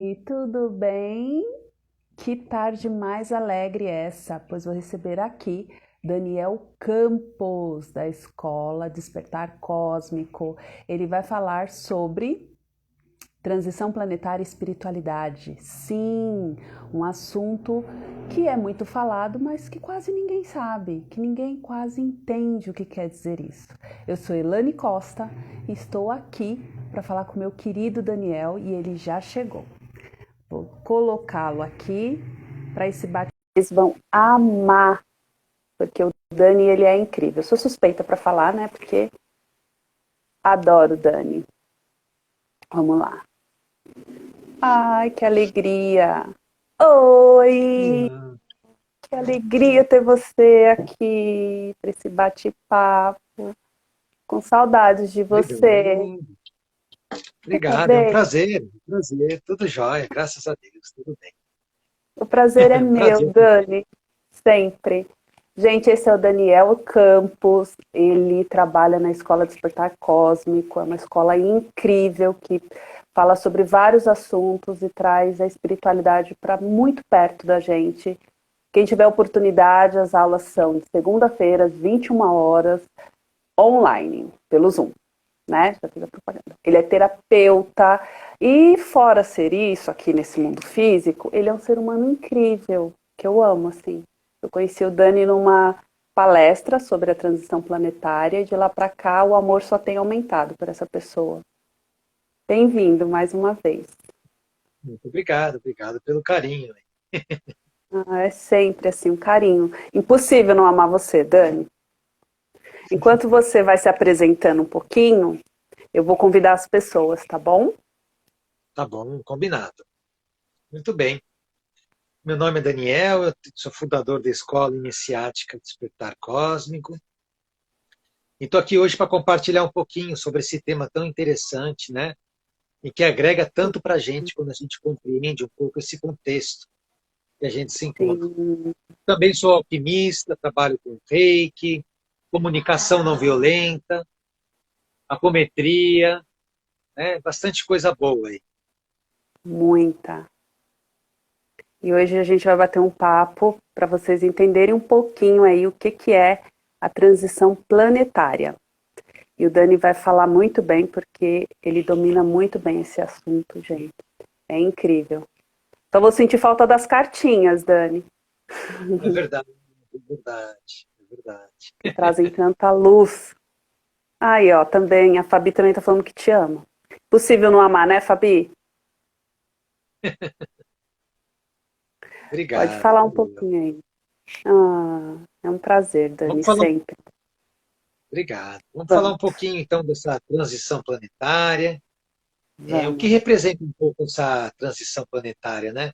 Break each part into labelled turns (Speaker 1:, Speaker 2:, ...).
Speaker 1: E tudo bem? Que tarde mais alegre essa, pois vou receber aqui Daniel Campos, da Escola Despertar Cósmico. Ele vai falar sobre transição planetária e espiritualidade. Sim, um assunto que é muito falado, mas que quase ninguém sabe, que ninguém quase entende o que quer dizer isso. Eu sou Elane Costa e estou aqui para falar com meu querido Daniel e ele já chegou. Vou colocá-lo aqui para esse bate. Eles vão amar, porque o Dani ele é incrível. Eu sou suspeita para falar, né? Porque adoro o Dani. Vamos lá. Ai, que alegria! Oi!
Speaker 2: Olá,
Speaker 1: Que alegria ter você aqui para esse bate-papo. Com saudades de
Speaker 2: legal.
Speaker 1: você. Você tá
Speaker 2: Obrigado, é
Speaker 1: bem?
Speaker 2: um prazer, tudo jóia, graças a Deus, tudo bem.
Speaker 1: O prazer é
Speaker 2: Um
Speaker 1: meu,
Speaker 2: prazer.
Speaker 1: Dani, sempre. Gente, esse é o Daniel Campos, ele trabalha na Escola Despertar Cósmico, é uma escola incrível que fala sobre vários assuntos e traz a espiritualidade para muito perto da gente. Quem tiver oportunidade, as aulas são de segunda-feira, às 21 horas, online, pelo Zoom, né? Já fiz a propaganda. Ele é terapeuta e, fora ser isso, aqui nesse mundo físico, ele é um ser humano incrível, que eu amo, assim. Eu conheci o Dani numa palestra sobre a transição planetária e de lá para cá o amor só tem aumentado por essa pessoa. Bem-vindo mais uma vez.
Speaker 2: Muito obrigado, obrigado pelo carinho.
Speaker 1: Ah, é sempre assim, um carinho. Impossível não amar você, Dani. Enquanto você vai se apresentando um pouquinho, eu vou convidar as pessoas, tá bom?
Speaker 2: Tá bom, combinado. Muito bem. Meu nome é Daniel, eu sou fundador da Escola Iniciática Despertar Cósmico e estou aqui hoje para compartilhar um pouquinho sobre esse tema tão interessante, né? E que agrega tanto para a gente quando a gente compreende um pouco esse contexto que a gente se encontra.
Speaker 1: Sim.
Speaker 2: Também sou alquimista, trabalho com reiki, comunicação não violenta, apometria, né? Bastante coisa boa aí.
Speaker 1: Muita. E hoje a gente vai bater um papo para vocês entenderem um pouquinho aí o que, que é a transição planetária. E o Dani vai falar muito bem, porque ele domina muito bem esse assunto, gente. É incrível. Só vou sentir falta das cartinhas, Dani,
Speaker 2: É verdade, é verdade, é verdade.
Speaker 1: que trazem tanta luz. Aí, ó, também, a Fabi também tá falando que te ama. Possível não amar, né, Fabi? Pode
Speaker 2: Obrigado,
Speaker 1: falar um
Speaker 2: valeu.
Speaker 1: pouquinho aí. Ah, é um prazer, Dani,
Speaker 2: Vamos falar,
Speaker 1: sempre.
Speaker 2: obrigado. Vamos falar um
Speaker 1: Vamos,
Speaker 2: pouquinho então dessa transição planetária. O que
Speaker 1: vamos.
Speaker 2: representa um pouco essa transição planetária, né?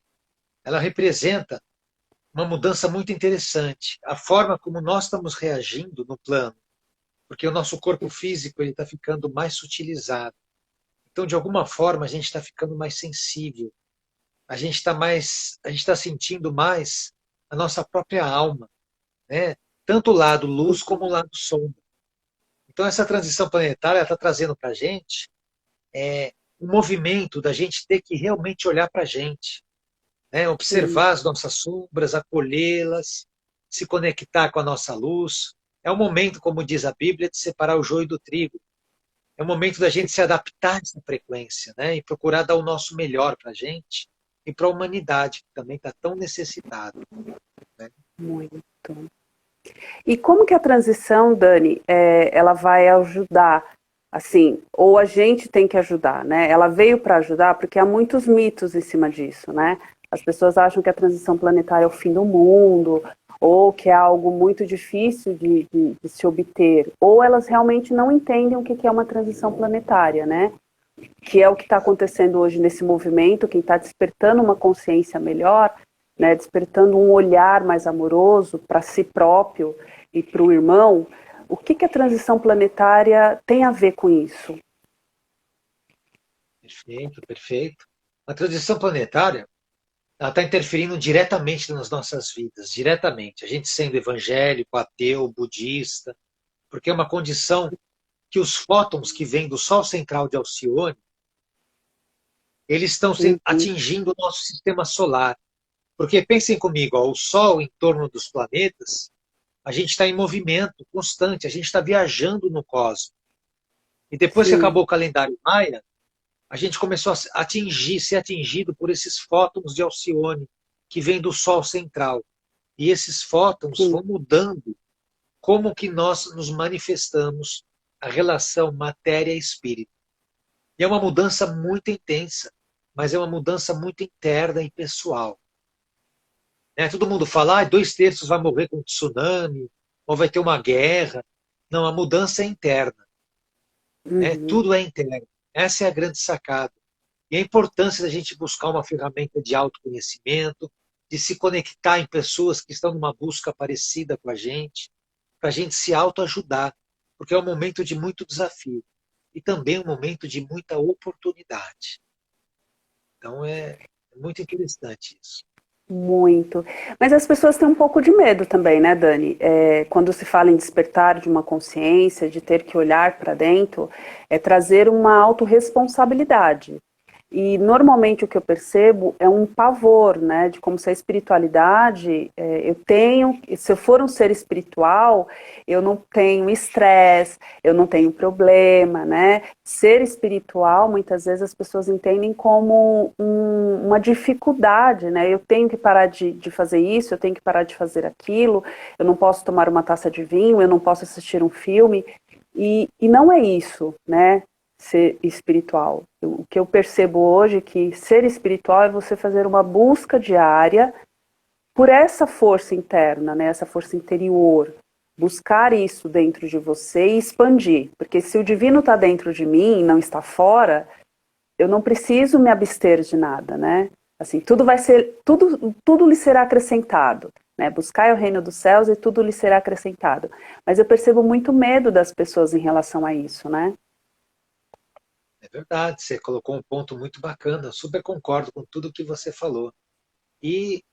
Speaker 2: Ela representa uma mudança muito interessante. A forma como nós estamos reagindo no plano, porque o nosso corpo físico ele está ficando mais sutilizado. Então, de alguma forma, a gente está ficando mais sensível. A gente está sentindo mais a nossa própria alma, né? Tanto o lado luz como o lado sombra. Então, essa transição planetária está trazendo para a gente um movimento da gente ter que realmente olhar para a gente, né?
Speaker 1: Sim,
Speaker 2: Observar as nossas sombras, acolhê-las, se conectar com a nossa luz. É o momento, como diz a Bíblia, de separar o joio do trigo. É o momento da gente se adaptar a essa frequência, né? E procurar dar o nosso melhor para a gente e para a humanidade, que também está tão necessitada, né?
Speaker 1: muito. E como que a transição, Dani, ela vai ajudar? Assim, ou a gente tem que ajudar, né? Ela veio para ajudar porque há muitos mitos em cima disso, né? As pessoas acham que a transição planetária é o fim do mundo, ou que é algo muito difícil de se obter, ou elas realmente não entendem o que que é uma transição planetária, né? Que é o que está acontecendo hoje nesse movimento, quem está despertando uma consciência melhor, né, despertando um olhar mais amoroso para si próprio e para o irmão, o que, que a transição planetária tem a ver com isso?
Speaker 2: Perfeito, perfeito. A transição planetária ela está interferindo diretamente nas nossas vidas, diretamente. A gente sendo evangélico, ateu, budista, porque é uma condição que os fótons que vêm do Sol central de Alcione, eles estão
Speaker 1: Uhum.
Speaker 2: atingindo o nosso sistema solar. Porque pensem comigo, ó, o Sol em torno dos planetas, a gente está em movimento constante, a gente está viajando no cosmos. E depois que
Speaker 1: Sim,
Speaker 2: acabou o calendário Maia, a gente começou a atingir, ser atingido por esses fótons de Alcione, que vêm do Sol central. E esses fótons
Speaker 1: sim.
Speaker 2: vão mudando como que nós nos manifestamos, a relação matéria-espírito. E é uma mudança muito intensa, mas é uma mudança muito interna e pessoal. Né? Todo mundo fala, ah, 2/3 vai morrer com um tsunami, ou vai ter uma guerra. Não, a mudança é interna. Né?
Speaker 1: Uhum.
Speaker 2: Tudo é interno. Essa é a grande sacada. E a importância da gente buscar uma ferramenta de autoconhecimento, de se conectar em pessoas que estão numa busca parecida com a gente, para a gente se autoajudar, porque é um momento de muito desafio e também um momento de muita oportunidade. Então é muito interessante isso.
Speaker 1: Muito. Mas as pessoas têm um pouco de medo também, né, Dani? Quando se fala em despertar de uma consciência, de ter que olhar para dentro, é trazer uma autorresponsabilidade. E normalmente o que eu percebo é um pavor, né, de como se a espiritualidade, eu tenho, se eu for um ser espiritual, eu não tenho estresse, eu não tenho problema, né? Ser espiritual, muitas vezes as pessoas entendem como uma dificuldade, né? Eu tenho que parar de fazer isso, eu tenho que parar de fazer aquilo, eu não posso tomar uma taça de vinho, eu não posso assistir um filme, e não é isso, né? Ser espiritual. O que eu percebo hoje é que ser espiritual é você fazer uma busca diária por essa força interna, né, essa força interior. Buscar isso dentro de você e expandir. Porque se o divino está dentro de mim e não está fora, eu não preciso me abster de nada, né? Assim, tudo vai ser, tudo lhe será acrescentado. Né? Buscai o reino dos céus e tudo lhe será acrescentado. Mas eu percebo muito medo das pessoas em relação a isso, né?
Speaker 2: É verdade, você colocou um ponto muito bacana, eu super concordo com tudo que você falou. E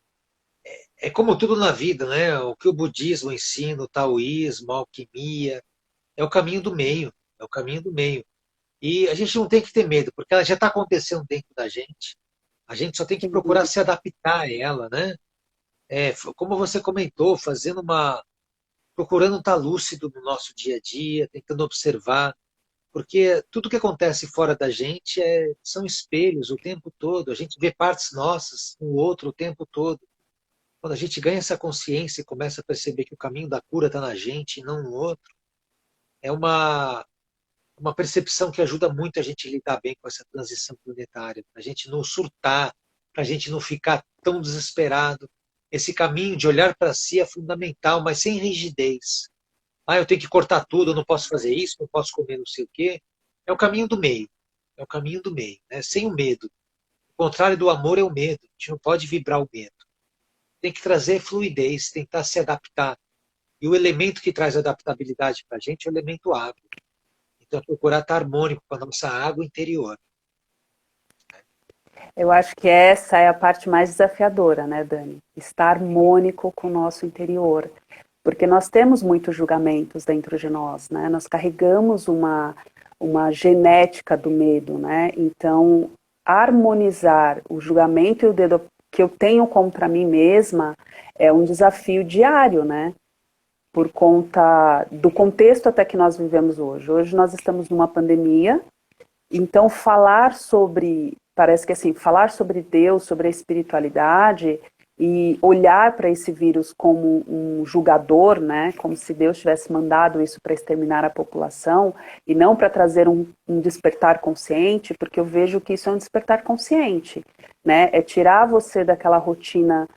Speaker 2: é como tudo na vida, né? O que o budismo ensina, o taoísmo, a alquimia, é o caminho do meio, é o caminho do meio. E a gente não tem que ter medo, porque ela já está acontecendo dentro da gente. A gente só tem que procurar se adaptar a ela, né? Como você comentou, procurando estar lúcido no nosso dia a dia, tentando observar, porque tudo que acontece fora da gente são espelhos o tempo todo. A gente vê partes nossas no outro o tempo todo. Quando a gente ganha essa consciência e começa a perceber que o caminho da cura está na gente e não no outro, é uma percepção que ajuda muito a gente a lidar bem com essa transição planetária, para a gente não surtar, para a gente não ficar tão desesperado. Esse caminho de olhar para si é fundamental, mas sem rigidez. Ah, eu tenho que cortar tudo, eu não posso fazer isso, não posso comer não sei o quê. É o caminho do meio. É o caminho do meio, né? Sem o medo. O contrário do amor é o medo. A gente não pode vibrar o medo. Tem que trazer fluidez, tentar se adaptar. E o elemento que traz adaptabilidade para a gente é o elemento água. Então, é procurar estar harmônico com a nossa água interior.
Speaker 1: Eu acho que essa é a parte mais desafiadora, né, Dani? Estar harmônico com o nosso interior. Porque nós temos muitos julgamentos dentro de nós, né? Nós carregamos uma genética do medo, né? Então, harmonizar o julgamento e o dedo que eu tenho contra mim mesma é um desafio diário, né? Por conta do contexto até que nós vivemos hoje. Hoje nós estamos numa pandemia, então falar sobre, parece que assim, falar sobre Deus, sobre a espiritualidade e olhar para esse vírus como um julgador, né, como se Deus tivesse mandado isso para exterminar a população e não para trazer um despertar consciente, porque eu vejo que isso é um despertar consciente, né, é tirar você daquela rotina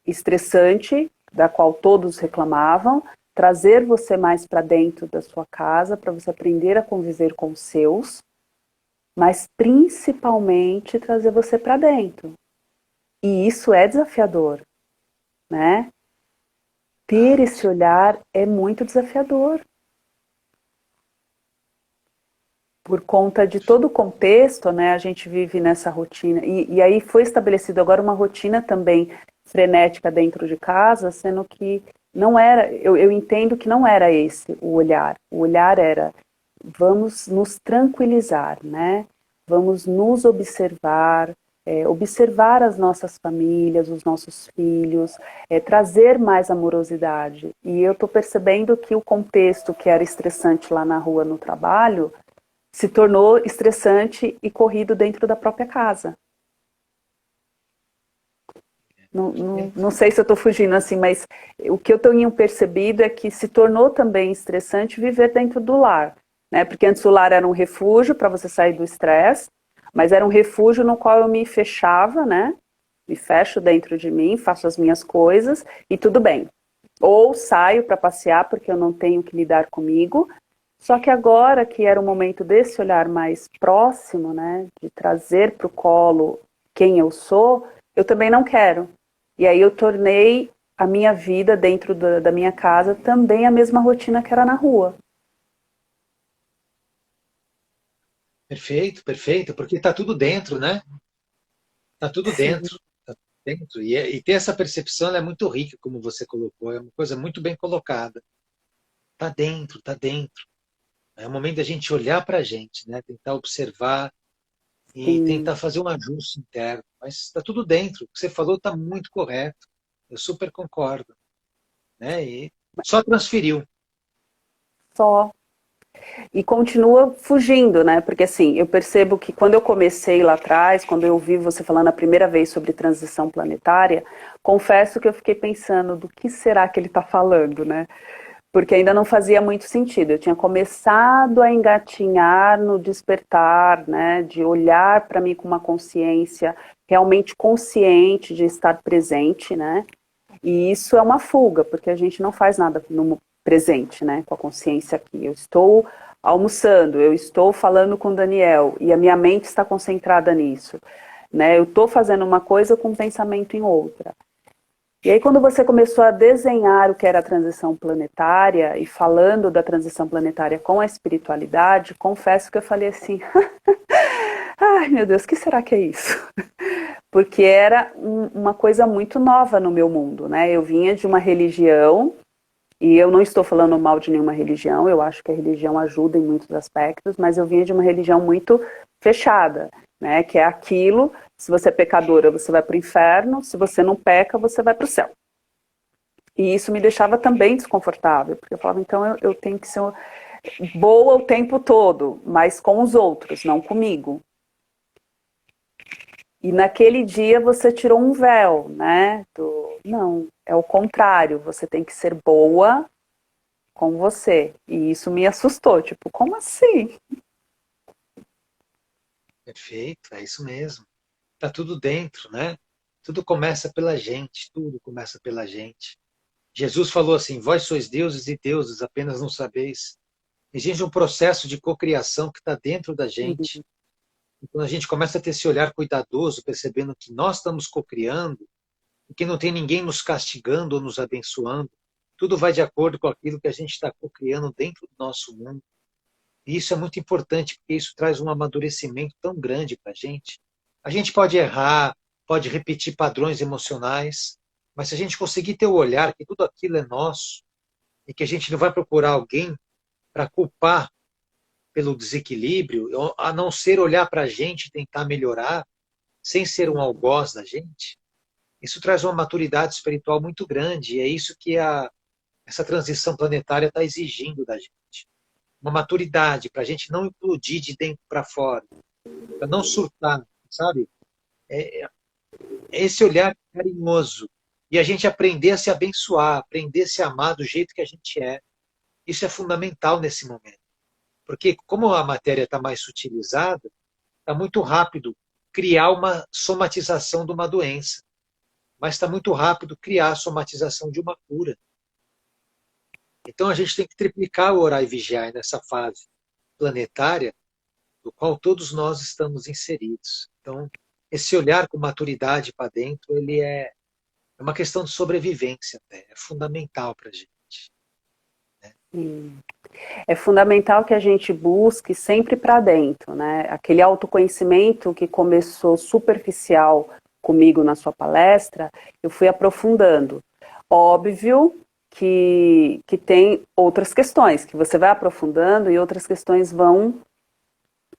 Speaker 1: estressante da qual todos reclamavam, trazer você mais para dentro da sua casa para você aprender a conviver com os seus, mas principalmente trazer você para dentro. E isso é desafiador, né? Ter esse olhar é muito desafiador. Por conta de todo o contexto, né? A gente vive nessa rotina. E aí foi estabelecido agora uma rotina também frenética dentro de casa, sendo que não era, eu entendo que não era esse o olhar. O olhar era, vamos nos tranquilizar, né? vamos nos observar, observar as nossas famílias, os nossos filhos, trazer mais amorosidade. E eu estou percebendo que o contexto que era estressante lá na rua, no trabalho, se tornou estressante e corrido dentro da própria casa. Não sei se eu estou fugindo assim, mas o que eu tenho percebido é que se tornou também estressante viver dentro do lar, né? Porque antes o lar era um refúgio para você sair do estresse, mas era um refúgio no qual eu me fechava, né? Me fecho dentro de mim, faço as minhas coisas e tudo bem. Ou saio para passear porque eu não tenho que lidar comigo. Só que agora que era o momento desse olhar mais próximo, né? De trazer para o colo quem eu sou, eu também não quero. E aí eu tornei a minha vida dentro da minha casa também a mesma rotina que era na rua.
Speaker 2: Perfeito, perfeito, porque está tudo dentro, né? Está tudo
Speaker 1: Sim,
Speaker 2: dentro. Tá tudo dentro. E ter essa percepção ela é muito rica, como você colocou, é uma coisa muito bem colocada. Está dentro, está dentro. É o momento da gente olhar para a gente, né? Tentar observar e
Speaker 1: sim.
Speaker 2: tentar fazer um ajuste interno. Mas está tudo dentro. O que você falou está muito correto. Eu super concordo, né? E só transferiu.
Speaker 1: Só. E continua fugindo, né? Porque assim, eu percebo que quando eu comecei lá atrás, quando eu ouvi você falando a primeira vez sobre transição planetária, confesso que eu fiquei pensando do que será que ele está falando, né? Porque ainda não fazia muito sentido. Eu tinha começado a engatinhar no despertar, né? De olhar para mim com uma consciência realmente consciente de estar presente, né? E isso é uma fuga, porque a gente não faz nada no presente, né, com a consciência aqui. Eu estou almoçando, eu estou falando com o Daniel e a minha mente está concentrada nisso, né? Eu estou fazendo uma coisa com um pensamento em outra. E aí quando você começou a desenhar o que era a transição planetária e falando da transição planetária com a espiritualidade, confesso que eu falei assim, ai meu Deus, o que será que é isso? Porque era uma coisa muito nova no meu mundo, né? Eu vinha de uma religião, e eu não estou falando mal de nenhuma religião, eu acho que a religião ajuda em muitos aspectos, mas eu vinha de uma religião muito fechada, né? Que é aquilo, se você é pecadora, você vai para o inferno, se você não peca, você vai para o céu. E isso me deixava também desconfortável, porque eu falava, então eu tenho que ser boa o tempo todo, mas com os outros, não comigo. E naquele dia você tirou um véu, né? Não, é o contrário, você tem que ser boa com você. E isso me assustou, tipo, como assim?
Speaker 2: Perfeito, é isso mesmo. Está tudo dentro, né? Tudo começa pela gente, tudo começa pela gente. Jesus falou assim: vós sois deuses e deuses, apenas não sabeis. Existe um processo de cocriação que está dentro da gente. E quando a gente começa a ter esse olhar cuidadoso, percebendo que nós estamos cocriando, e que não tem ninguém nos castigando ou nos abençoando, tudo vai de acordo com aquilo que a gente está cocriando dentro do nosso mundo. E isso é muito importante, porque isso traz um amadurecimento tão grande para a gente. A gente pode errar, pode repetir padrões emocionais, mas se a gente conseguir ter o olhar que tudo aquilo é nosso, e que a gente não vai procurar alguém para culpar pelo desequilíbrio, a não ser olhar para a gente e tentar melhorar, sem ser um algoz da gente, isso traz uma maturidade espiritual muito grande, e é isso que essa transição planetária está exigindo da gente. Uma maturidade para a gente não implodir de dentro para fora, para não surtar, sabe? É esse olhar carinhoso e a gente aprender a se abençoar, aprender a se amar do jeito que a gente é. Isso é fundamental nesse momento, porque como a matéria está mais sutilizada, está muito rápido criar uma somatização de uma doença, mas está muito rápido criar a somatização de uma cura. Então a gente tem que triplicar o orar e vigiar nessa fase planetária do qual todos nós estamos inseridos. Então, esse olhar com maturidade para dentro, ele é uma questão de sobrevivência até, é fundamental para a gente.
Speaker 1: Sim. É fundamental que a gente busque sempre para dentro, né? Aquele autoconhecimento que começou superficial comigo na sua palestra, eu fui aprofundando. Óbvio que tem outras questões, que você vai aprofundando e outras questões vão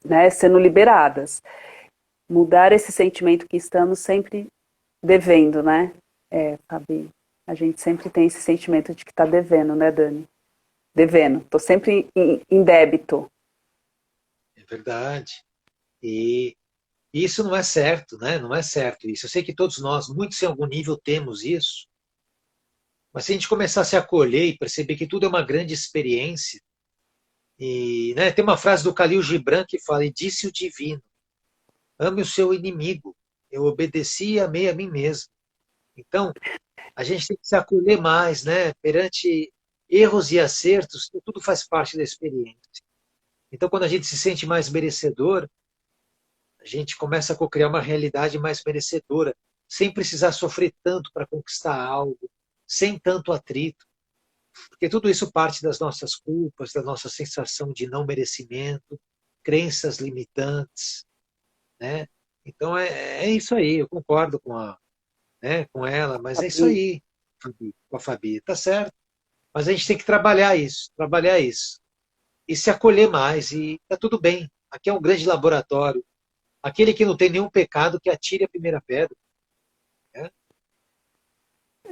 Speaker 1: né, sendo liberadas. Mudar esse sentimento que estamos sempre devendo, né? Fabi, a gente sempre tem esse sentimento de que está devendo, né, Dani? Devendo, estou sempre em débito.
Speaker 2: É verdade. E isso não é certo, né? Não é certo isso. Eu sei que todos nós, muitos em algum nível, temos isso. Mas se a gente começar a se acolher e perceber que tudo é uma grande experiência, e né, tem uma frase do Khalil Gibran que fala, e disse o divino, ame o seu inimigo, eu obedeci e amei a mim mesmo. Então, a gente tem que se acolher mais, né, perante erros e acertos, que tudo faz parte da experiência. Então, quando a gente se sente mais merecedor, a gente começa a co-criar uma realidade mais merecedora, sem precisar sofrer tanto para conquistar algo, sem tanto atrito. Porque tudo isso parte das nossas culpas, da nossa sensação de não merecimento, crenças limitantes, né? Então é isso aí, eu concordo né, com ela, mas é isso
Speaker 1: Fabi,
Speaker 2: aí, Fabi, com a Fabi, tá certo. Mas a gente tem que trabalhar isso, e se acolher mais, e tá tudo bem. Aqui é um grande laboratório. Aquele que não tem nenhum pecado, que atire a primeira pedra. Né?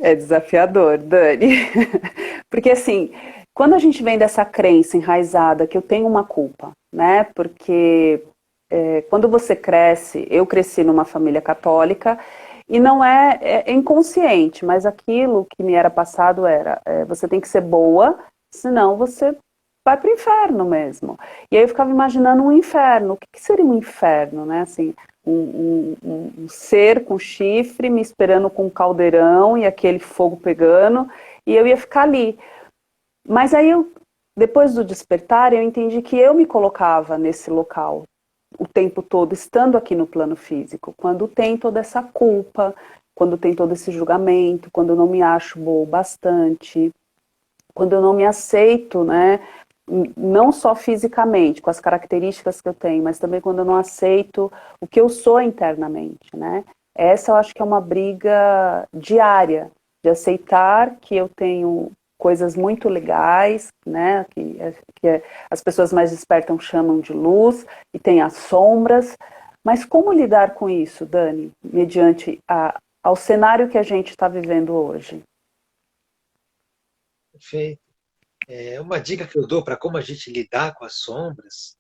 Speaker 1: é desafiador, Dani. Porque assim, quando a gente vem dessa crença enraizada que eu tenho uma culpa, né? Porque quando você cresce, eu cresci numa família católica e não é inconsciente, mas aquilo que me era passado era você tem que ser boa, senão você vai para o inferno mesmo. E aí eu ficava imaginando um inferno. O que seria um inferno, né? Assim, um ser com chifre me esperando com um caldeirão e aquele fogo pegando, e eu ia ficar ali. Mas aí depois do despertar, eu entendi que eu me colocava nesse local o tempo todo, estando aqui no plano físico, quando tem toda essa culpa, quando tem todo esse julgamento, quando eu não me acho boa o bastante, quando eu não me aceito, né? Não só fisicamente, com as características que eu tenho, mas também quando eu não aceito o que eu sou internamente, né? Essa eu acho que é uma briga diária, de aceitar que eu tenho coisas muito legais, né? As pessoas mais despertas chamam de luz, e tem as sombras. Mas como lidar com isso, Dani, mediante ao cenário que a gente está vivendo hoje?
Speaker 2: Perfeito. Uma dica que eu dou para como a gente lidar com as sombras,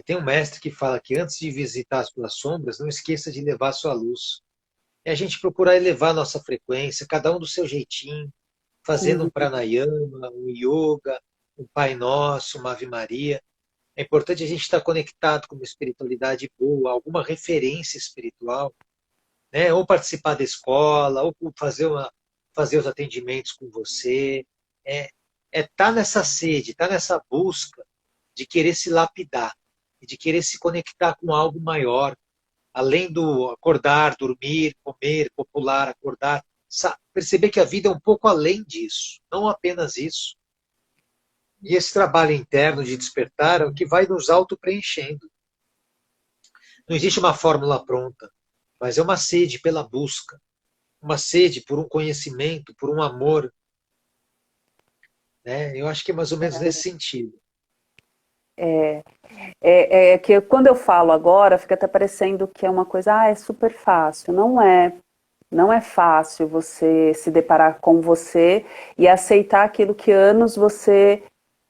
Speaker 2: tem um mestre que fala que antes de visitar as suas sombras, não esqueça de levar a sua luz. É a gente procurar elevar a nossa frequência, cada um do seu jeitinho, fazendo um
Speaker 1: Uhum.
Speaker 2: pranayama, um yoga, um Pai Nosso, uma Ave Maria. É importante a gente estar conectado com uma espiritualidade boa, alguma referência espiritual, né? Ou participar da escola, ou fazer os atendimentos com você. É estar nessa sede, estar nessa busca de querer se lapidar e de querer se conectar com algo maior, além do acordar, dormir, comer, popular, acordar, perceber que a vida é um pouco além disso, não apenas isso. E esse trabalho interno de despertar é o que vai nos auto-preenchendo. Não existe uma fórmula pronta, mas é uma sede pela busca, uma sede por um conhecimento, por um amor. Né? Eu acho que é mais ou menos nesse sentido.
Speaker 1: É que quando eu falo agora, fica até parecendo que é uma coisa, é super fácil. Não é. Não é fácil você se deparar com você e aceitar aquilo que anos você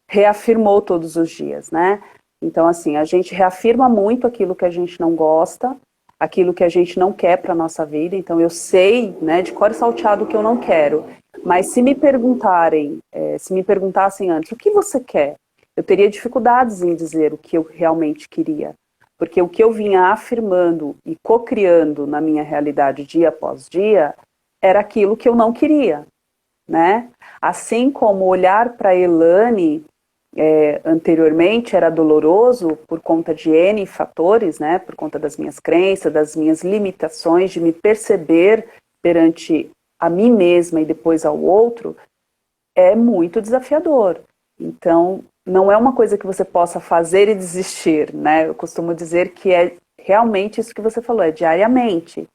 Speaker 1: reafirmou todos os dias, né? Então, assim, a gente reafirma muito aquilo que a gente não gosta, aquilo que a gente não quer para a nossa vida. Então, eu sei, né, de cor salteado o que eu não quero. Mas se me perguntarem, se me perguntassem antes, o que você quer? Eu teria dificuldades em dizer o que eu realmente queria. Porque o que eu vinha afirmando e cocriando na minha realidade dia após dia era aquilo que eu não queria, né? Assim como olhar para Elane anteriormente era doloroso por conta de N fatores, né? Por conta das minhas crenças, das minhas limitações, de me perceber perante a mim mesma e depois ao outro, é muito desafiador. Então, não é uma coisa que você possa fazer e desistir, né? Eu costumo dizer que é realmente isso que você falou, é diariamente.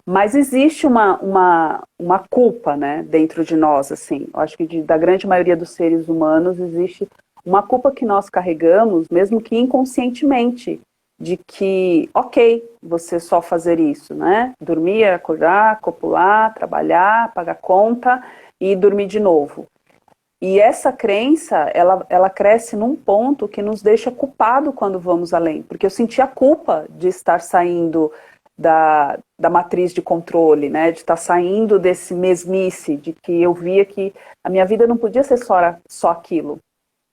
Speaker 1: Mas existe uma culpa, né, dentro de nós, assim. Eu acho que da grande maioria dos seres humanos existe uma culpa que nós carregamos, mesmo que inconscientemente, de que, ok, você só fazer isso, né? Dormir, acordar, copular, trabalhar, pagar conta e dormir de novo. E essa crença, ela cresce num ponto que nos deixa culpado quando vamos além. Porque eu senti a culpa de estar saindo da matriz de controle, né? De estar saindo desse mesmice, de que eu via que a minha vida não podia ser só aquilo,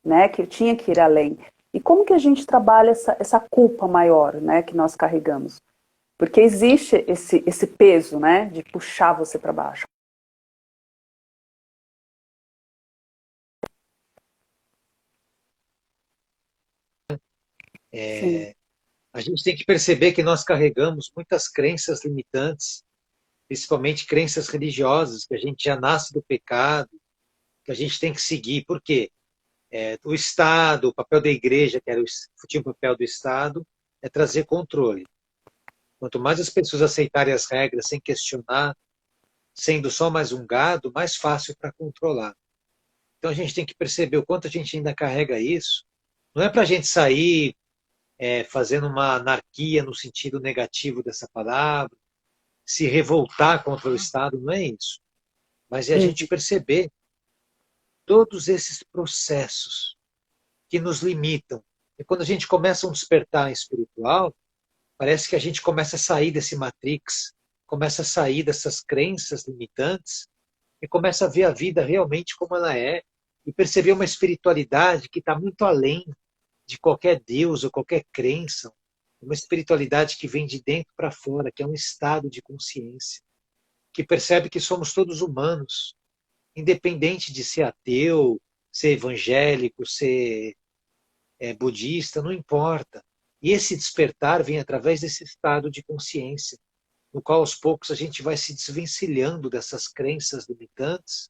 Speaker 1: né? Que eu tinha que ir além. E como que a gente trabalha essa culpa maior, né? Que nós carregamos? Porque existe esse peso, né? De puxar você para baixo. Sim.
Speaker 2: A gente tem que perceber que nós carregamos muitas crenças limitantes, principalmente crenças religiosas, que a gente já nasce do pecado, que a gente tem que seguir. Por quê? O Estado, o papel da igreja, que era o papel do Estado, é trazer controle. Quanto mais as pessoas aceitarem as regras sem questionar, sendo só mais um gado, mais fácil para controlar. Então a gente tem que perceber o quanto a gente ainda carrega isso. Não é para a gente sair fazendo uma anarquia no sentido negativo dessa palavra, se revoltar contra o Estado, não é isso. Mas é a gente
Speaker 1: Uhum.
Speaker 2: perceber todos esses processos que nos limitam. E quando a gente começa um despertar espiritual, parece que a gente começa a sair desse matrix, começa a sair dessas crenças limitantes e começa a ver a vida realmente como ela é e perceber uma espiritualidade que está muito além de qualquer Deus ou qualquer crença, uma espiritualidade que vem de dentro para fora, que é um estado de consciência, que percebe que somos todos humanos, independente de ser ateu, ser evangélico, ser budista, não importa. E esse despertar vem através desse estado de consciência, no qual aos poucos a gente vai se desvencilhando dessas crenças limitantes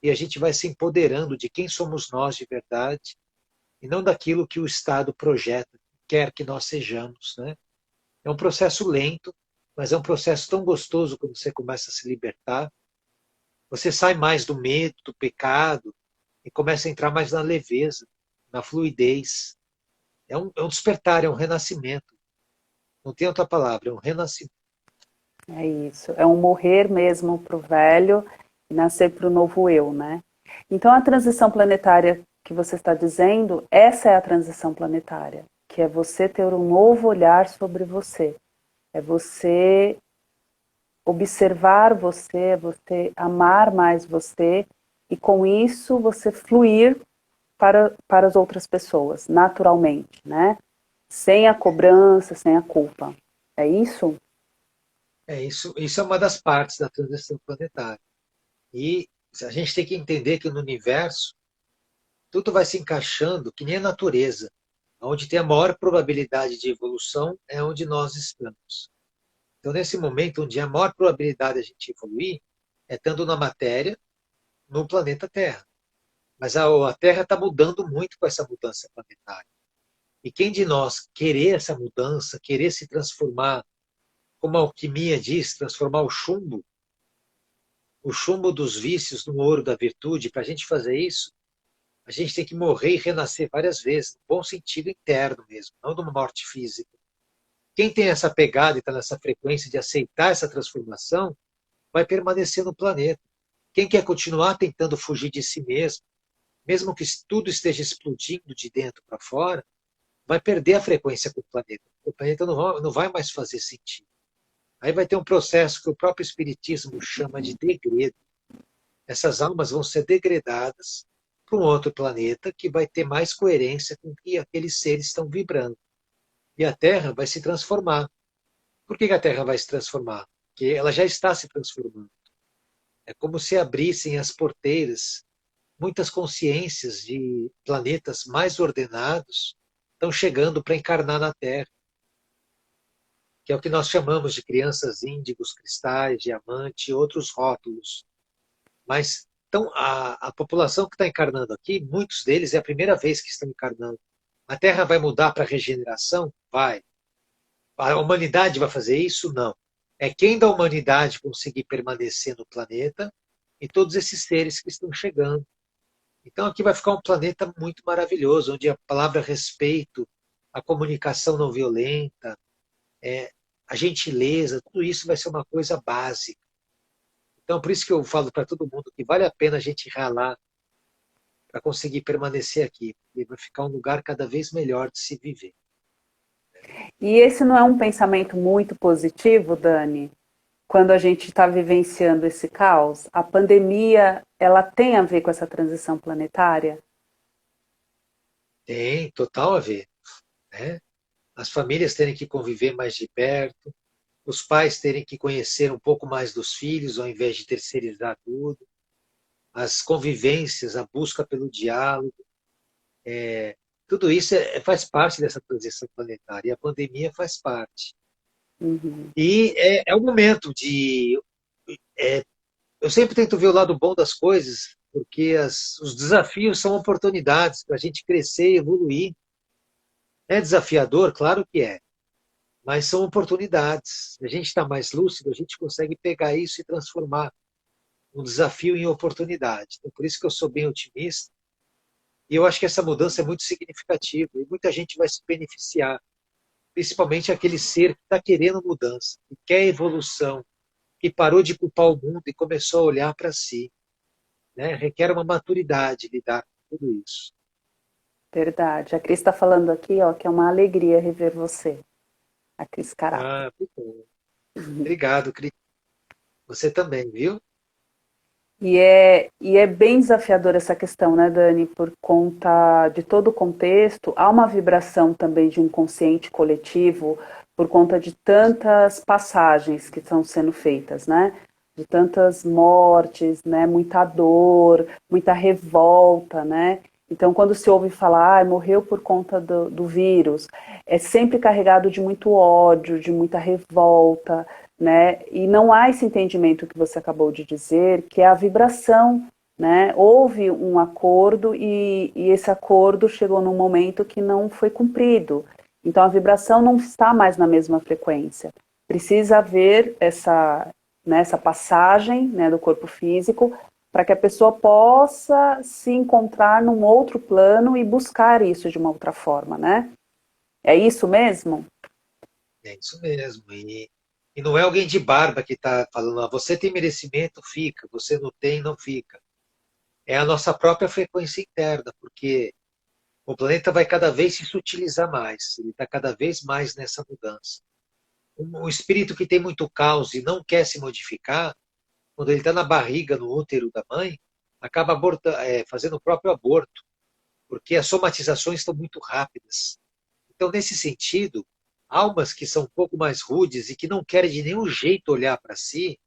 Speaker 2: e a gente vai se empoderando de quem somos nós de verdade e não daquilo que o Estado projeta, quer que nós sejamos, né? É um processo lento, mas é um processo tão gostoso quando você começa a se libertar. Você sai mais do medo, do pecado e começa a entrar mais na leveza, na fluidez. É um despertar, é um renascimento. Não tem outra palavra, é um renascimento.
Speaker 1: É isso. É um morrer mesmo para o velho e nascer para o novo eu, né? Então, a transição planetária que você está dizendo, essa é a transição planetária, que é você ter um novo olhar sobre você. É você observar você, é você amar mais você e com isso você fluir para as outras pessoas, naturalmente, né? Sem a cobrança, sem a culpa. É isso?
Speaker 2: Isso é uma das partes da transição planetária. E a gente tem que entender que no universo tudo vai se encaixando que nem a natureza. Onde tem a maior probabilidade de evolução é onde nós estamos. Então, nesse momento, onde a maior probabilidade de a gente evoluir é estando na matéria, no planeta Terra. Mas a Terra está mudando muito com essa mudança planetária. E quem de nós querer essa mudança, querer se transformar, como a alquimia diz, transformar o chumbo dos vícios no ouro da virtude, para a gente fazer isso, a gente tem que morrer e renascer várias vezes, no bom sentido interno mesmo, não numa morte física. Quem tem essa pegada e está nessa frequência de aceitar essa transformação, vai permanecer no planeta. Quem quer continuar tentando fugir de si mesmo, mesmo que tudo esteja explodindo de dentro para fora, vai perder a frequência com o planeta. O planeta não vai mais fazer sentido. Aí vai ter um processo que o próprio Espiritismo chama de degredo. Essas almas vão ser degradadas para um outro planeta que vai ter mais coerência com o que aqueles seres estão vibrando. E a Terra vai se transformar. Por que a Terra vai se transformar? Porque ela já está se transformando. É como se abrissem as porteiras. Muitas consciências de planetas mais ordenados estão chegando para encarnar na Terra, que é o que nós chamamos de crianças índigos, cristais, diamante e outros rótulos. Mas então, a população que está encarnando aqui, muitos deles é a primeira vez que estão encarnando. A Terra vai mudar para regeneração? Vai. A humanidade vai fazer isso? Não. É quem da humanidade conseguir permanecer no planeta e todos esses seres que estão chegando. Então aqui vai ficar um planeta muito maravilhoso, onde a palavra respeito, a comunicação não violenta, a gentileza, tudo isso vai ser uma coisa básica. Então, por isso que eu falo para todo mundo que vale a pena a gente ralar para conseguir permanecer aqui, porque vai ficar um lugar cada vez melhor de se viver.
Speaker 1: E esse não é um pensamento muito positivo, Dani? Quando a gente está vivenciando esse caos, a pandemia, ela tem a ver com essa transição planetária?
Speaker 2: Tem total a ver, né? As famílias terem que conviver mais de perto, os pais terem que conhecer um pouco mais dos filhos ao invés de terceirizar tudo, as convivências, a busca pelo diálogo, tudo isso faz parte dessa transição planetária e a pandemia faz parte.
Speaker 1: Uhum.
Speaker 2: E é o momento de. é, eu sempre tento ver o lado bom das coisas, porque os desafios são oportunidades para a gente crescer e evoluir. É desafiador, claro que é, mas são oportunidades. Se a gente está mais lúcido, a gente consegue pegar isso e transformar um desafio em oportunidade. Então, por isso que eu sou bem otimista. E eu acho que essa mudança é muito significativa e muita gente vai se beneficiar, principalmente aquele ser que está querendo mudança, que quer evolução, que parou de culpar o mundo e começou a olhar para si. Né? Requer uma maturidade lidar com tudo isso.
Speaker 1: Verdade. A Cris está falando aqui, ó, que é uma alegria rever você. A Cris Carato.
Speaker 2: Ah, muito bom. Obrigado, Cris. Você também, viu?
Speaker 1: E é bem desafiador essa questão, né, Dani? Por conta de todo o contexto, há uma vibração também de um consciente coletivo por conta de tantas passagens que estão sendo feitas, né? De tantas mortes, né? Muita dor, muita revolta, né? Então, quando se ouve falar, morreu por conta do vírus, é sempre carregado de muito ódio, de muita revolta, né? E não há esse entendimento que você acabou de dizer, que é a vibração, né? Houve um acordo e esse acordo chegou num momento que não foi cumprido. Então a vibração não está mais na mesma frequência. Precisa haver essa passagem, né, do corpo físico para que a pessoa possa se encontrar num outro plano e buscar isso de uma outra forma, né? É isso mesmo?
Speaker 2: É isso mesmo. E não é alguém de barba que está falando, ah, você tem merecimento, fica, você não tem, não fica. É a nossa própria frequência interna, porque o planeta vai cada vez se sutilizar mais, ele está cada vez mais nessa mudança. Um espírito que tem muito caos e não quer se modificar, quando ele está na barriga, no útero da mãe, acaba fazendo o próprio aborto, porque as somatizações estão muito rápidas. Então, nesse sentido, almas que são um pouco mais rudes e que não querem de nenhum jeito olhar para si,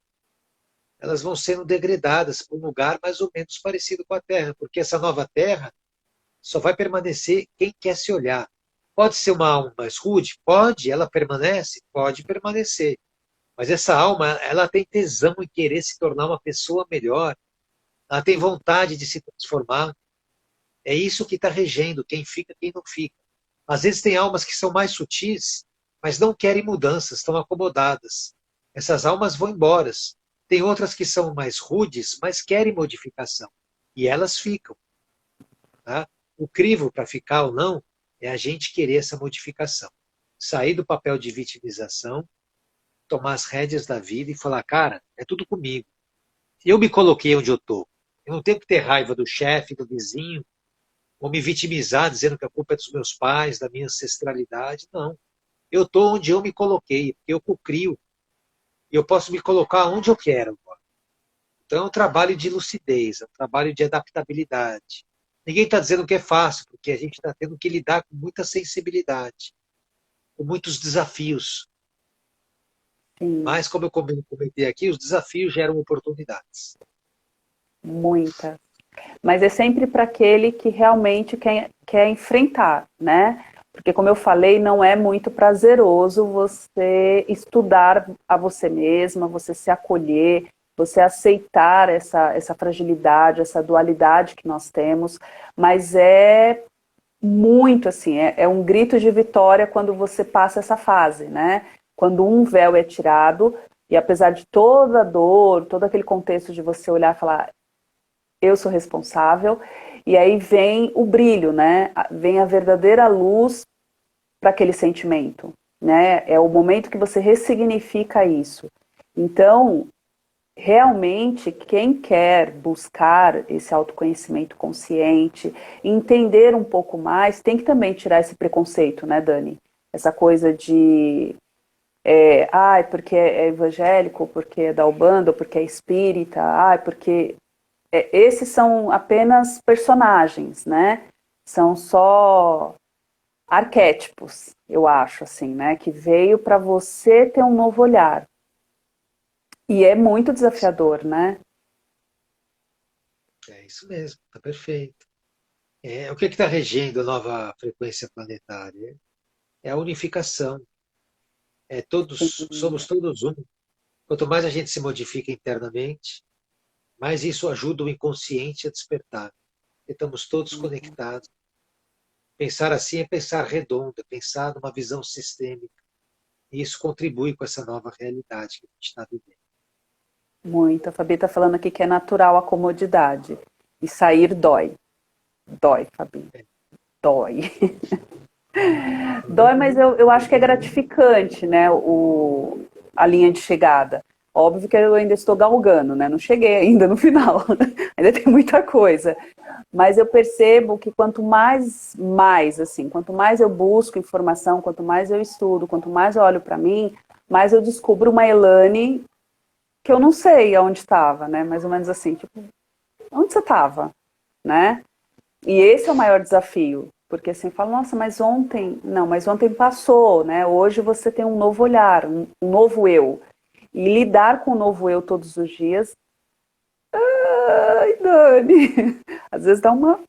Speaker 2: elas vão sendo degradadas para um lugar mais ou menos parecido com a Terra, porque essa nova Terra só vai permanecer quem quer se olhar. Pode ser uma alma mais rude? Pode, ela permanece? Pode permanecer. Mas essa alma, ela tem tesão em querer se tornar uma pessoa melhor, ela tem vontade de se transformar. É isso que está regendo, quem fica, quem não fica. Às vezes tem almas que são mais sutis, mas não querem mudanças, estão acomodadas. Essas almas vão embora. Tem outras que são mais rudes, mas querem modificação. E elas ficam. Tá? O crivo para ficar ou não é a gente querer essa modificação. Sair do papel de vitimização, tomar as rédeas da vida e falar, cara, é tudo comigo. Eu me coloquei onde eu estou. Eu não tenho que ter raiva do chefe, do vizinho, ou me vitimizar dizendo que a culpa é dos meus pais, da minha ancestralidade. Não. Eu estou onde eu me coloquei, porque eu cocrio. E eu posso me colocar onde eu quero. Então é um trabalho de lucidez, é um trabalho de adaptabilidade. Ninguém está dizendo que é fácil, porque a gente está tendo que lidar com muita sensibilidade, com muitos desafios.
Speaker 1: Sim,
Speaker 2: Mas, como eu comentei aqui, os desafios geram oportunidades.
Speaker 1: muitas. Mas é sempre para aquele que realmente quer enfrentar, né? Porque, como eu falei, não é muito prazeroso você estudar a você mesma, você se acolher, você aceitar essa fragilidade, essa dualidade que nós temos, mas é muito assim, é um grito de vitória quando você passa essa fase, né? Quando um véu é tirado, e apesar de toda a dor, todo aquele contexto de você olhar e falar, eu sou responsável, e aí vem o brilho, né? Vem a verdadeira luz para aquele sentimento, né? É o momento que você ressignifica isso. Então, realmente, quem quer buscar esse autoconhecimento consciente, entender um pouco mais, tem que também tirar esse preconceito, né, Dani? Essa coisa de, porque é evangélico, porque é da Umbanda, porque é espírita, porque esses são apenas personagens, né? São só arquétipos, eu acho, assim, né? Que veio para você ter um novo olhar. E é muito desafiador, né?
Speaker 2: É isso mesmo, está perfeito. O que está regendo a nova frequência planetária? É a unificação. Somos todos um. Quanto mais a gente se modifica internamente, mais isso ajuda o inconsciente a despertar. Estamos todos conectados. Pensar assim é pensar redondo, é pensar numa visão sistêmica. E isso contribui com essa nova realidade que a gente está vivendo.
Speaker 1: Muito. A Fabi está falando aqui que é natural a comodidade. E sair dói. Dói, Fabi. Dói. Dói, mas eu acho que é gratificante, né? A linha de chegada. Óbvio que eu ainda estou galgando, né? Não cheguei ainda no final. Ainda tem muita coisa. Mas eu percebo que quanto mais eu busco informação, quanto mais eu estudo, quanto mais eu olho para mim, mais eu descubro uma Elane que eu não sei aonde estava, né? Mais ou menos assim, tipo, onde você estava, né? E esse é o maior desafio, porque assim, eu falo, nossa, mas ontem passou, né? Hoje você tem um novo olhar, um novo eu. E lidar com o novo eu todos os dias, ai, Dani, às vezes dá uma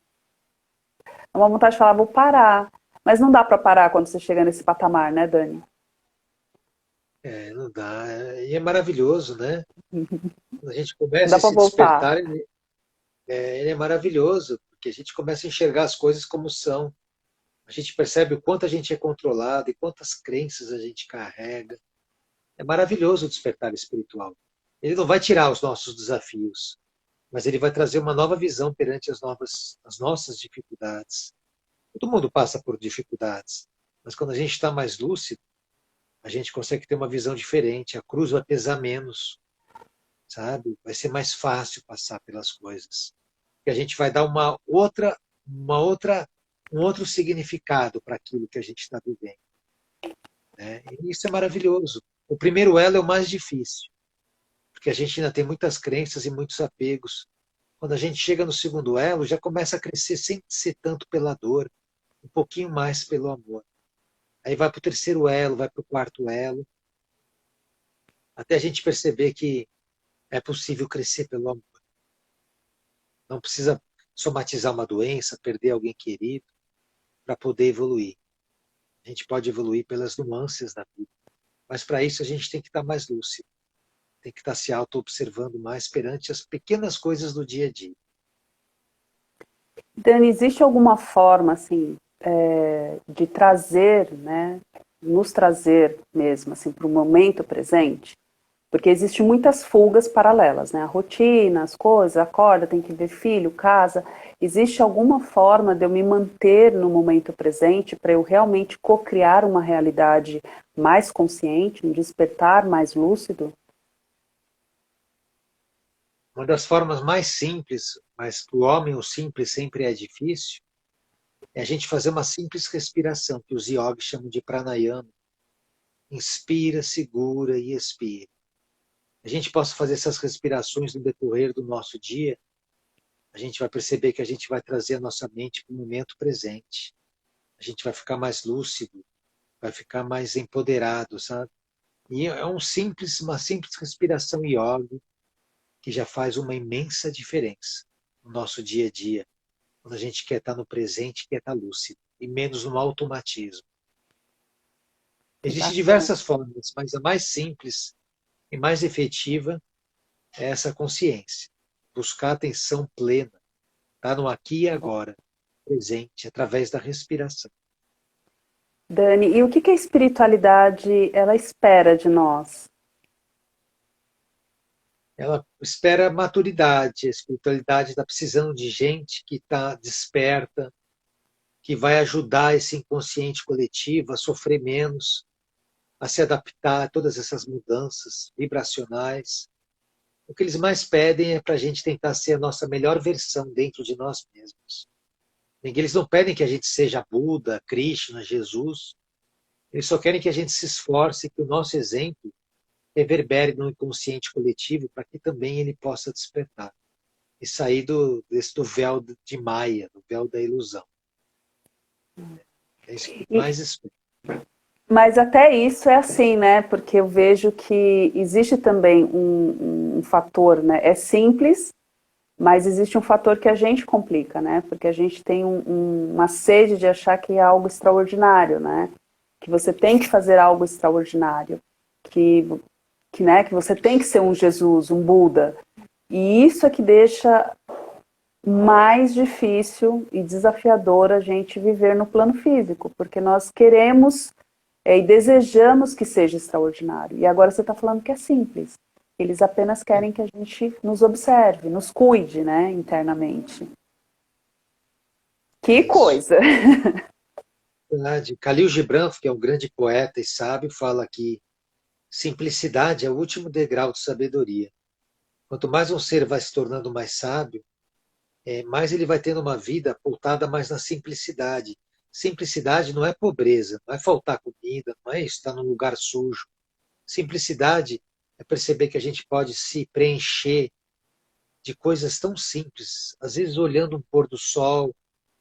Speaker 1: vontade de falar, vou parar. Mas não dá para parar quando você chega nesse patamar, né, Dani?
Speaker 2: Não dá. E é maravilhoso, né? Quando a gente
Speaker 1: Não
Speaker 2: começa
Speaker 1: dá para
Speaker 2: esse
Speaker 1: voltar.
Speaker 2: despertar, ele é maravilhoso, porque a gente começa a enxergar as coisas como são. A gente percebe o quanto a gente é controlado e quantas crenças a gente carrega. É maravilhoso o despertar espiritual. Ele não vai tirar os nossos desafios, mas ele vai trazer uma nova visão perante as nossas dificuldades. Todo mundo passa por dificuldades, mas quando a gente está mais lúcido, a gente consegue ter uma visão diferente. A cruz vai pesar menos, sabe? Vai ser mais fácil passar pelas coisas. E a gente vai dar uma outra, um outro significado para aquilo que a gente está vivendo, né? E isso é maravilhoso. O primeiro elo é o mais difícil, porque a gente ainda tem muitas crenças e muitos apegos. Quando a gente chega no segundo elo, já começa a crescer sem ser tanto pela dor, um pouquinho mais pelo amor. Aí vai para o terceiro elo, vai para o quarto elo, até a gente perceber que é possível crescer pelo amor. Não precisa somatizar uma doença, perder alguém querido para poder evoluir. A gente pode evoluir pelas nuances da vida. Mas para isso a gente tem que estar mais lúcido, tem que estar se auto-observando mais perante as pequenas coisas do dia a dia.
Speaker 1: Dani, existe alguma forma, assim, de trazer, né, nos trazer mesmo, assim, para o momento presente? Porque existem muitas fugas paralelas, né? A rotina, as coisas, acorda, tem que ver filho, casa. Existe alguma forma de eu me manter no momento presente para eu realmente co-criar uma realidade mais consciente, um despertar mais lúcido?
Speaker 2: Uma das formas mais simples, mas para o homem o simples sempre é difícil, é a gente fazer uma simples respiração, que os yogis chamam de pranayama. Inspira, segura e expira. A gente possa fazer essas respirações no decorrer do nosso dia, a gente vai perceber que a gente vai trazer a nossa mente para o momento presente. A gente vai ficar mais lúcido, vai ficar mais empoderado, sabe? E é uma simples respiração yoga que já faz uma imensa diferença no nosso dia a dia, quando a gente quer estar no presente, quer estar lúcido, e menos no automatismo.
Speaker 1: Que
Speaker 2: Existem
Speaker 1: bacana.
Speaker 2: diversas formas, mas a mais simples e mais efetiva é essa consciência. Buscar atenção plena, estar no aqui e agora, presente, através da respiração.
Speaker 1: Dani, e o que a espiritualidade ela espera de nós?
Speaker 2: Ela espera maturidade, a espiritualidade está precisando de gente que está desperta, que vai ajudar esse inconsciente coletivo a sofrer menos, a se adaptar a todas essas mudanças vibracionais. O que eles mais pedem é para a gente tentar ser a nossa melhor versão dentro de nós mesmos. Eles não pedem que a gente seja Buda, Krishna, Jesus. Eles só querem que a gente se esforce, que o nosso exemplo reverbere no inconsciente coletivo para que também ele possa despertar e sair do véu de Maia, do véu da ilusão. É isso que mais espera.
Speaker 1: Mas até isso é assim, né? Porque eu vejo que existe também um fator, né? É simples, mas existe um fator que a gente complica, né? Porque a gente tem uma sede de achar que é algo extraordinário, né? Que você tem que fazer algo extraordinário, que você tem que ser um Jesus, um Buda. E isso é que deixa mais difícil e desafiador a gente viver no plano físico, porque nós queremos e desejamos que seja extraordinário. E agora você está falando que é simples. Eles apenas querem que a gente nos observe, nos cuide, né, internamente. Que coisa!
Speaker 2: Verdade. Khalil Gibran, que é um grande poeta e sábio, fala que simplicidade é o último degrau de sabedoria. Quanto mais um ser vai se tornando mais sábio, mais ele vai tendo uma vida pautada mais na simplicidade. Simplicidade não é pobreza, não é faltar comida, não é estar num lugar sujo. Simplicidade é perceber que a gente pode se preencher de coisas tão simples, às vezes olhando um pôr do sol,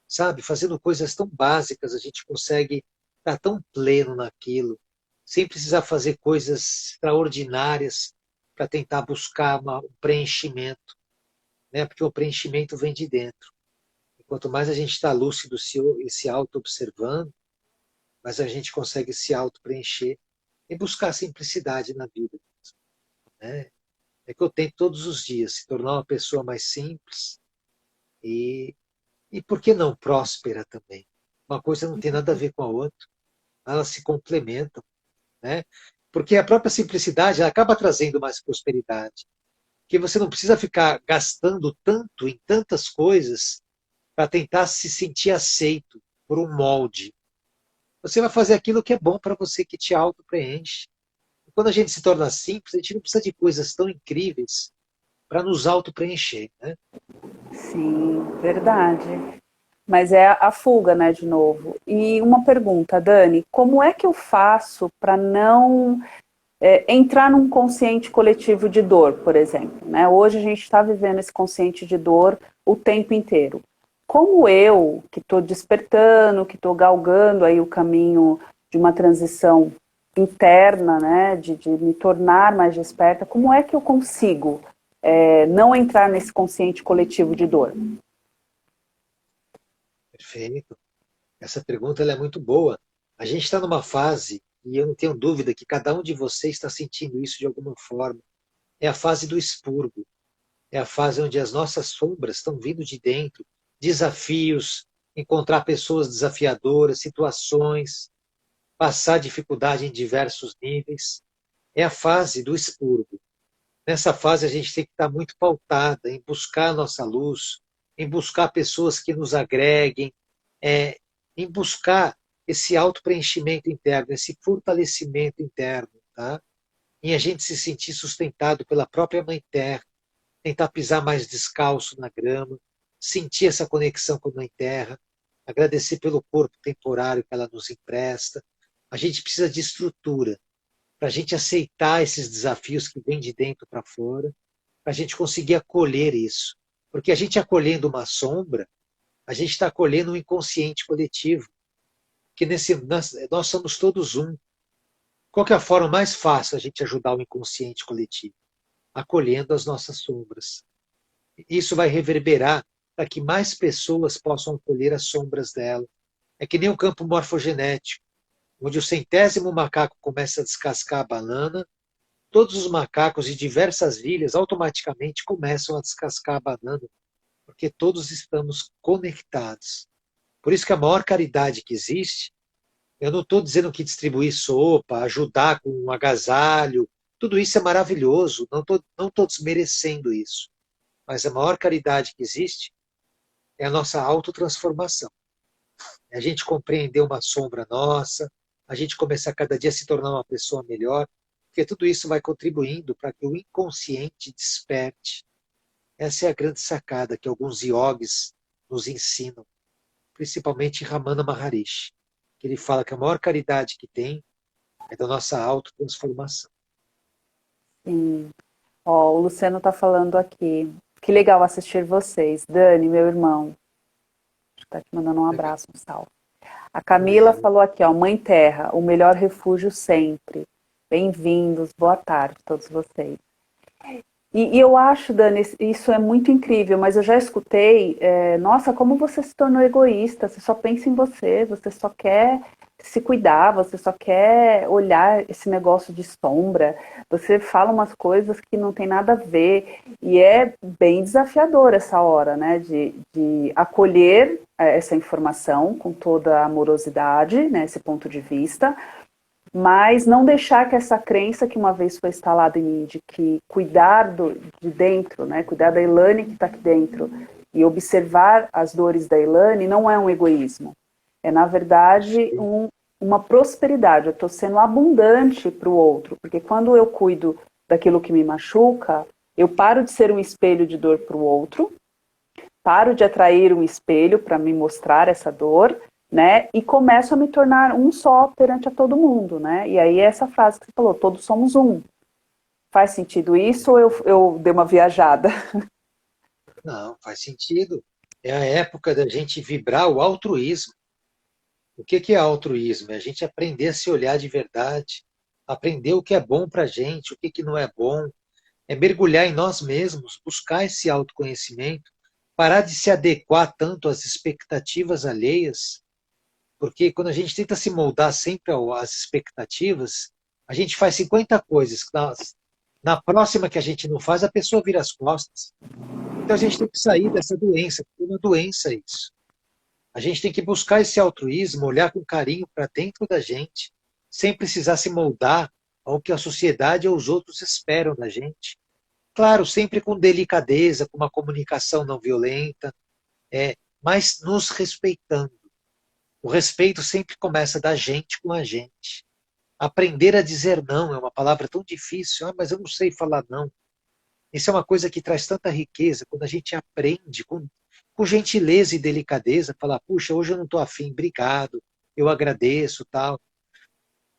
Speaker 2: sabe, fazendo coisas tão básicas, a gente consegue estar tão pleno naquilo, sem precisar fazer coisas extraordinárias para tentar buscar um preenchimento, né? Porque o preenchimento vem de dentro. E quanto mais a gente está lúcido e se auto-observando, mais a gente consegue se auto-preencher e buscar a simplicidade na vida, né? É que eu tento todos os dias se tornar uma pessoa mais simples e, e por que não próspera também? Uma coisa não tem nada a ver com a outra, elas se complementam, né? Porque a própria simplicidade ela acaba trazendo mais prosperidade, porque você não precisa ficar gastando tanto em tantas coisas para tentar se sentir aceito por um molde. Você vai fazer aquilo que é bom para você, que te auto-preenche. E quando a gente se torna simples, a gente não precisa de coisas tão incríveis para nos auto-preencher, né?
Speaker 1: Sim, verdade. Mas é a fuga, né, de novo. E uma pergunta, Dani, como é que eu faço para não entrar num consciente coletivo de dor, por exemplo? Né? Hoje a gente está vivendo esse consciente de dor o tempo inteiro. Como eu, que estou despertando, que estou galgando aí o caminho de uma transição interna, né, de me tornar mais desperta, como é que eu consigo não entrar nesse consciente coletivo de dor?
Speaker 2: Perfeito. Essa pergunta ela é muito boa. A gente está numa fase, e eu não tenho dúvida que cada um de vocês está sentindo isso de alguma forma. É a fase do expurgo. É a fase onde as nossas sombras estão vindo de dentro. Desafios, encontrar pessoas desafiadoras, situações, passar dificuldade em diversos níveis. É a fase do expurgo. Nessa fase a gente tem que estar muito pautada em buscar a nossa luz, em buscar pessoas que nos agreguem, em buscar esse auto-preenchimento interno, esse fortalecimento interno, tá? Em a gente se sentir sustentado pela própria Mãe Terra, tentar pisar mais descalço na grama, sentir essa conexão com a Mãe Terra, agradecer pelo corpo temporário que ela nos empresta. A gente precisa de estrutura para a gente aceitar esses desafios que vêm de dentro para fora, para a gente conseguir acolher isso. Porque a gente acolhendo uma sombra, a gente está acolhendo um inconsciente coletivo, que nós somos todos um. Qual que é a forma mais fácil a gente ajudar o inconsciente coletivo? Acolhendo as nossas sombras. Isso vai reverberar para que mais pessoas possam acolher as sombras dela. É que nem um campo morfogenético, onde o 100º macaco começa a descascar a banana, todos os macacos de diversas ilhas automaticamente começam a descascar a banana, porque todos estamos conectados. Por isso que a maior caridade que existe, eu não estou dizendo que distribuir sopa, ajudar com um agasalho, tudo isso é maravilhoso, não estou desmerecendo isso. Mas a maior caridade que existe é a nossa autotransformação. a gente compreender uma sombra nossa, a gente começar cada dia a se tornar uma pessoa melhor, porque tudo isso vai contribuindo para que o inconsciente desperte. Essa é a grande sacada que alguns yogis nos ensinam, principalmente Ramana Maharishi, que ele fala que a maior caridade que tem é da nossa autotransformação.
Speaker 1: Sim. Ó, o Luciano está falando aqui. Que legal assistir vocês. Dani, meu irmão, está te mandando um
Speaker 2: Legal.
Speaker 1: abraço, um salve. A Camila
Speaker 2: Valeu.
Speaker 1: falou aqui, ó, Mãe Terra, o melhor refúgio sempre. Bem-vindos, boa tarde a todos vocês. E eu acho, Dani, isso é muito incrível, mas eu já escutei, nossa, como você se tornou egoísta, você só pensa em você só quer se cuidar, você só quer olhar esse negócio de sombra, você fala umas coisas que não tem nada a ver, e é bem desafiador essa hora, né, de acolher essa informação com toda a amorosidade, né, esse ponto de vista, mas não deixar que essa crença que uma vez foi instalada em mim de que cuidar de dentro, né, cuidar da Elaine que está aqui dentro e observar as dores da Elaine não é um egoísmo. É, na verdade, uma prosperidade. Eu estou sendo abundante para o outro, porque quando eu cuido daquilo que me machuca, eu paro de ser um espelho de dor para o outro, paro de atrair um espelho para me mostrar essa dor, né? E começo a me tornar um só perante a todo mundo, né? E aí essa frase que você falou, todos somos um. Faz sentido isso ou eu dei uma viajada?
Speaker 2: Não, faz sentido. É a época da gente vibrar o altruísmo. O que é altruísmo? É a gente aprender a se olhar de verdade, aprender o que é bom para a gente, o que não é bom, é mergulhar em nós mesmos, buscar esse autoconhecimento, parar de se adequar tanto às expectativas alheias, porque quando a gente tenta se moldar sempre às expectativas, a gente faz 50 coisas. Na próxima que a gente não faz, a pessoa vira as costas. Então a gente tem que sair dessa doença, porque é uma doença isso. A gente tem que buscar esse altruísmo, olhar com carinho para dentro da gente, sem precisar se moldar ao que a sociedade ou os outros esperam da gente. Claro, sempre com delicadeza, com uma comunicação não violenta, mas nos respeitando. O respeito sempre começa da gente com a gente. Aprender a dizer não é uma palavra tão difícil, mas eu não sei falar não. Isso é uma coisa que traz tanta riqueza quando a gente aprende com gentileza e delicadeza, falar, puxa, hoje eu não estou afim, obrigado, eu agradeço, tal.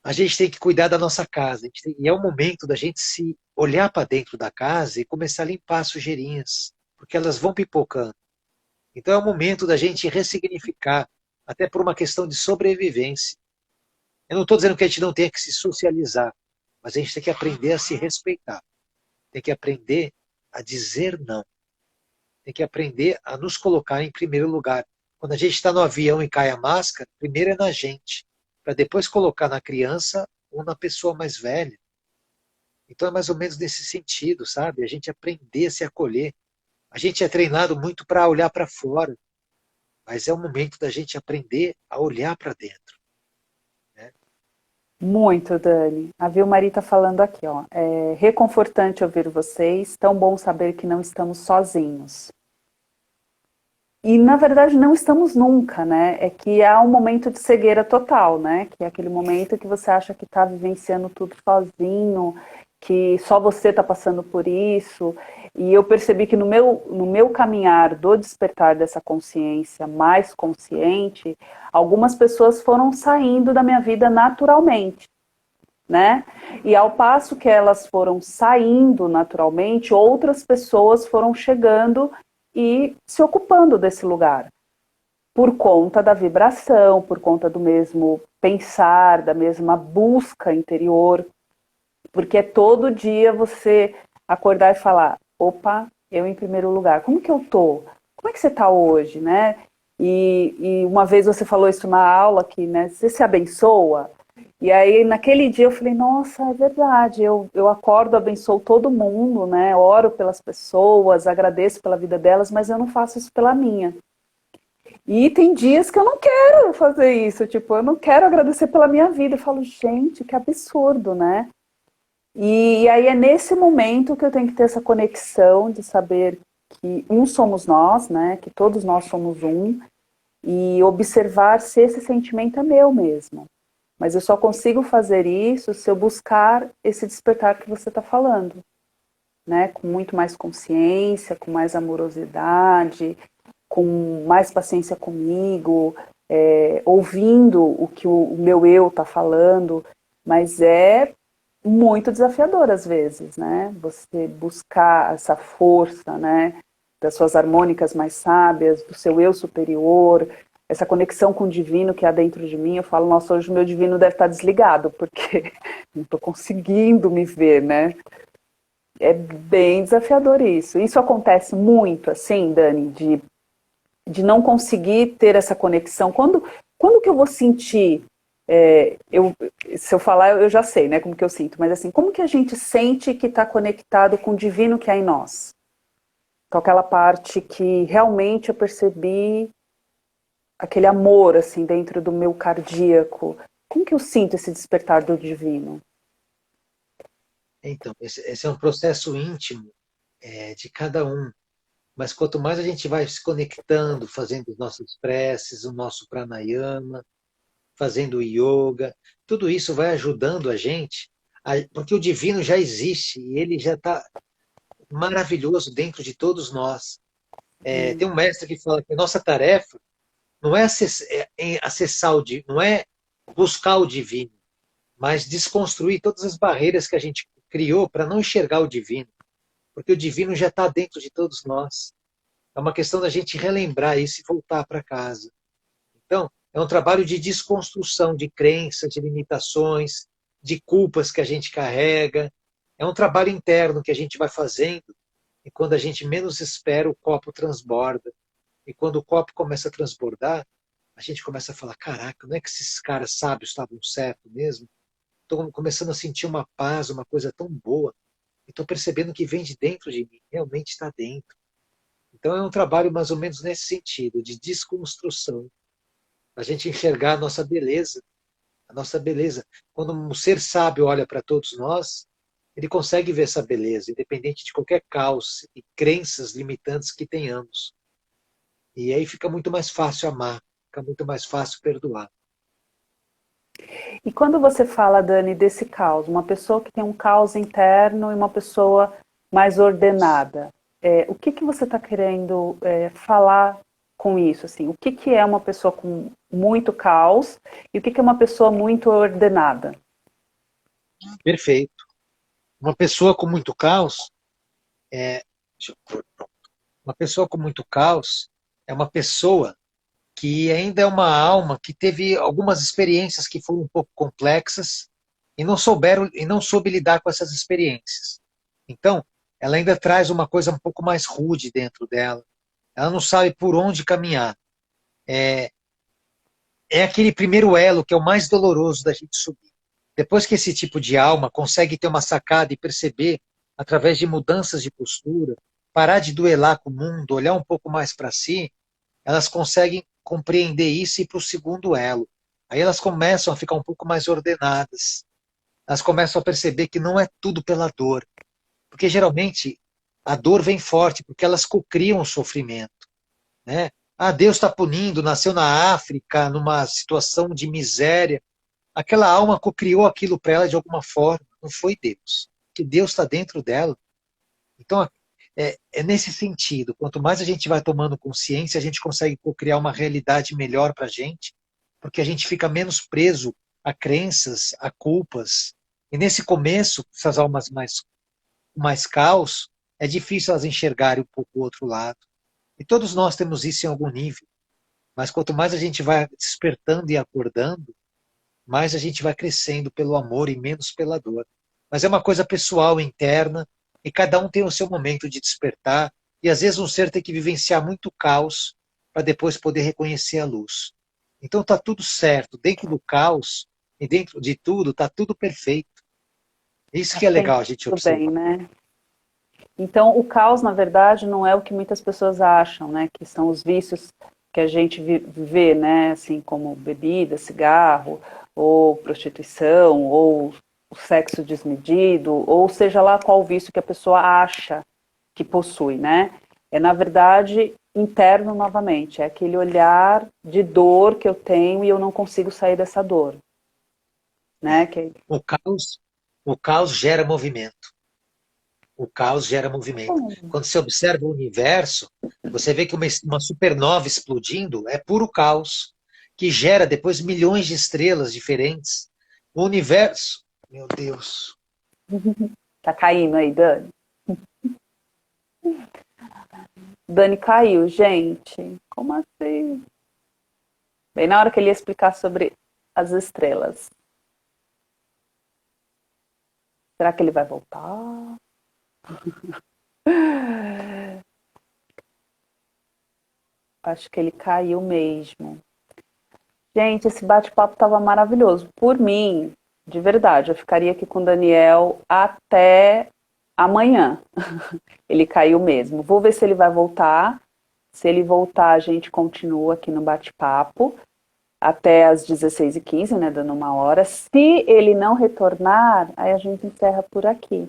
Speaker 2: A gente tem que cuidar da nossa casa, e é o momento da gente se olhar para dentro da casa e começar a limpar as sujeirinhas, porque elas vão pipocando. Então é o momento da gente ressignificar, até por uma questão de sobrevivência. Eu não estou dizendo que a gente não tenha que se socializar, mas a gente tem que aprender a se respeitar, tem que aprender a dizer não. Tem que aprender a nos colocar em primeiro lugar. Quando a gente está no avião e cai a máscara, primeiro é na gente, para depois colocar na criança ou na pessoa mais velha. Então é mais ou menos nesse sentido, sabe? A gente aprender a se acolher. A gente é treinado muito para olhar para fora, mas é o momento da gente aprender a olhar para dentro. Né?
Speaker 1: Muito, Dani. A Vilmari está falando aqui, ó. É reconfortante ouvir vocês, tão bom saber que não estamos sozinhos. E, na verdade, não estamos nunca, né? É que há um momento de cegueira total, né? Que é aquele momento que você acha que está vivenciando tudo sozinho, que só você está passando por isso. E eu percebi que no meu caminhar do despertar dessa consciência mais consciente, algumas pessoas foram saindo da minha vida naturalmente, né? E ao passo que elas foram saindo naturalmente, outras pessoas foram chegando e se ocupando desse lugar, por conta da vibração, por conta do mesmo pensar, da mesma busca interior, porque é todo dia você acordar e falar, opa, eu em primeiro lugar, como que eu tô? Como é que você tá hoje, né? E uma vez você falou isso na aula, que né, você se abençoa, e aí naquele dia eu falei, nossa, é verdade, eu acordo, abençoo todo mundo, né? Oro pelas pessoas, agradeço pela vida delas, mas eu não faço isso pela minha. E tem dias que eu não quero fazer isso, tipo, eu não quero agradecer pela minha vida. Eu falo, gente, que absurdo, né? E aí é nesse momento que eu tenho que ter essa conexão de saber que um somos nós, né? Que todos nós somos um. e observar se esse sentimento é meu mesmo. Mas eu só consigo fazer isso se eu buscar esse despertar que você está falando, né? Com muito mais consciência, com mais amorosidade, com mais paciência comigo, ouvindo o que o meu eu está falando, mas é muito desafiador às vezes, né? Você buscar essa força, né? Das suas harmônicas mais sábias, do seu eu superior, essa conexão com o divino que há dentro de mim. Eu falo, nossa, hoje o meu divino deve estar desligado, porque não estou conseguindo me ver, né? É bem desafiador isso. Isso acontece muito, assim, Dani, de não conseguir ter essa conexão. Quando que eu vou sentir? Se eu falar, eu já sei, né, como que eu sinto, mas assim, como que a gente sente que está conectado com o divino que há em nós? Com aquela parte que realmente eu percebi aquele amor, assim, dentro do meu cardíaco. Como que eu sinto esse despertar do divino?
Speaker 2: Então, esse é um processo íntimo de cada um. Mas quanto mais a gente vai se conectando, fazendo as nossas preces, o nosso pranayama, fazendo yoga, tudo isso vai ajudando a gente, porque o divino já existe e ele já está maravilhoso dentro de todos nós. Tem um mestre que fala que a nossa tarefa não é acessar não é buscar o divino, mas desconstruir todas as barreiras que a gente criou para não enxergar o divino, porque o divino já está dentro de todos nós. É uma questão da gente relembrar isso e voltar para casa. Então, é um trabalho de desconstrução de crenças, de limitações, de culpas que a gente carrega. É um trabalho interno que a gente vai fazendo e quando a gente menos espera, o copo transborda. E quando o copo começa a transbordar, a gente começa a falar: caraca, não é que esses caras sábios estavam certos mesmo? Estou começando a sentir uma paz, uma coisa tão boa. E estou percebendo que vem de dentro de mim, realmente está dentro. Então é um trabalho mais ou menos nesse sentido, de desconstrução, a gente enxergar a nossa beleza, a nossa beleza. Quando um ser sábio olha para todos nós, ele consegue ver essa beleza, independente de qualquer caos e crenças limitantes que tenhamos. E aí fica muito mais fácil amar, fica muito mais fácil perdoar.
Speaker 1: E quando você fala, Dani, desse caos, uma pessoa que tem um caos interno e uma pessoa mais ordenada, o que que você está querendo falar com isso? Assim, o que que é uma pessoa com muito caos e o que que é uma pessoa muito ordenada?
Speaker 2: Perfeito. Uma pessoa com muito caos, uma pessoa com muito caos é uma pessoa que ainda é uma alma que teve algumas experiências que foram um pouco complexas e não soube lidar com essas experiências. Então, ela ainda traz uma coisa um pouco mais rude dentro dela. Ela não sabe por onde caminhar. É aquele primeiro elo que é o mais doloroso da gente subir. Depois que esse tipo de alma consegue ter uma sacada e perceber, através de mudanças de postura, parar de duelar com o mundo, olhar um pouco mais para si, elas conseguem compreender isso e ir para o segundo elo. Aí elas começam a ficar um pouco mais ordenadas. Elas começam a perceber que não é tudo pela dor. Porque geralmente a dor vem forte, porque elas cocriam o sofrimento. Né? Ah, Deus está punindo, nasceu na África, numa situação de miséria. Aquela alma cocriou aquilo para ela de alguma forma. Não foi Deus. Que Deus está dentro dela. Então, é nesse sentido. Quanto mais a gente vai tomando consciência, a gente consegue criar uma realidade melhor para a gente, porque a gente fica menos preso a crenças, a culpas. E nesse começo, essas almas mais caos, é difícil elas enxergarem um pouco o outro lado. E todos nós temos isso em algum nível. Mas quanto mais a gente vai despertando e acordando, mais a gente vai crescendo pelo amor e menos pela dor. Mas é uma coisa pessoal, interna, e cada um tem o seu momento de despertar, e às vezes um ser tem que vivenciar muito caos para depois poder reconhecer a luz. Então está tudo certo, dentro do caos e dentro de tudo está tudo perfeito. Isso
Speaker 1: Tá
Speaker 2: que é
Speaker 1: sempre
Speaker 2: legal a gente
Speaker 1: tudo bem,
Speaker 2: observar.
Speaker 1: né? Então, o caos, na verdade, não é o que muitas pessoas acham, né? Que são os vícios que a gente vê, né? Assim como bebida, cigarro, ou prostituição, ou o sexo desmedido, ou seja lá qual vício que a pessoa acha que possui, né? É, na verdade, interno novamente, é aquele olhar de dor que eu tenho e eu não consigo sair dessa dor, né?
Speaker 2: É.
Speaker 1: Que...
Speaker 2: O caos, o caos gera movimento. O caos gera movimento.
Speaker 1: Hum,
Speaker 2: Quando você observa o universo, você vê que uma supernova explodindo é puro caos, que gera depois milhões de estrelas diferentes. O universo, meu Deus.
Speaker 1: tá caindo aí, Dani. Dani caiu, gente. Como assim? Bem na hora que ele ia explicar sobre as estrelas. Será que ele vai voltar? Acho que ele caiu mesmo. Gente, esse bate-papo estava maravilhoso. Por mim, de verdade, eu ficaria aqui com o Daniel até amanhã. Ele caiu mesmo. Vou ver se ele vai voltar. Se ele voltar, a gente continua aqui no bate-papo até as 16h15, né, dando uma hora. Se ele não retornar, aí a gente encerra por aqui.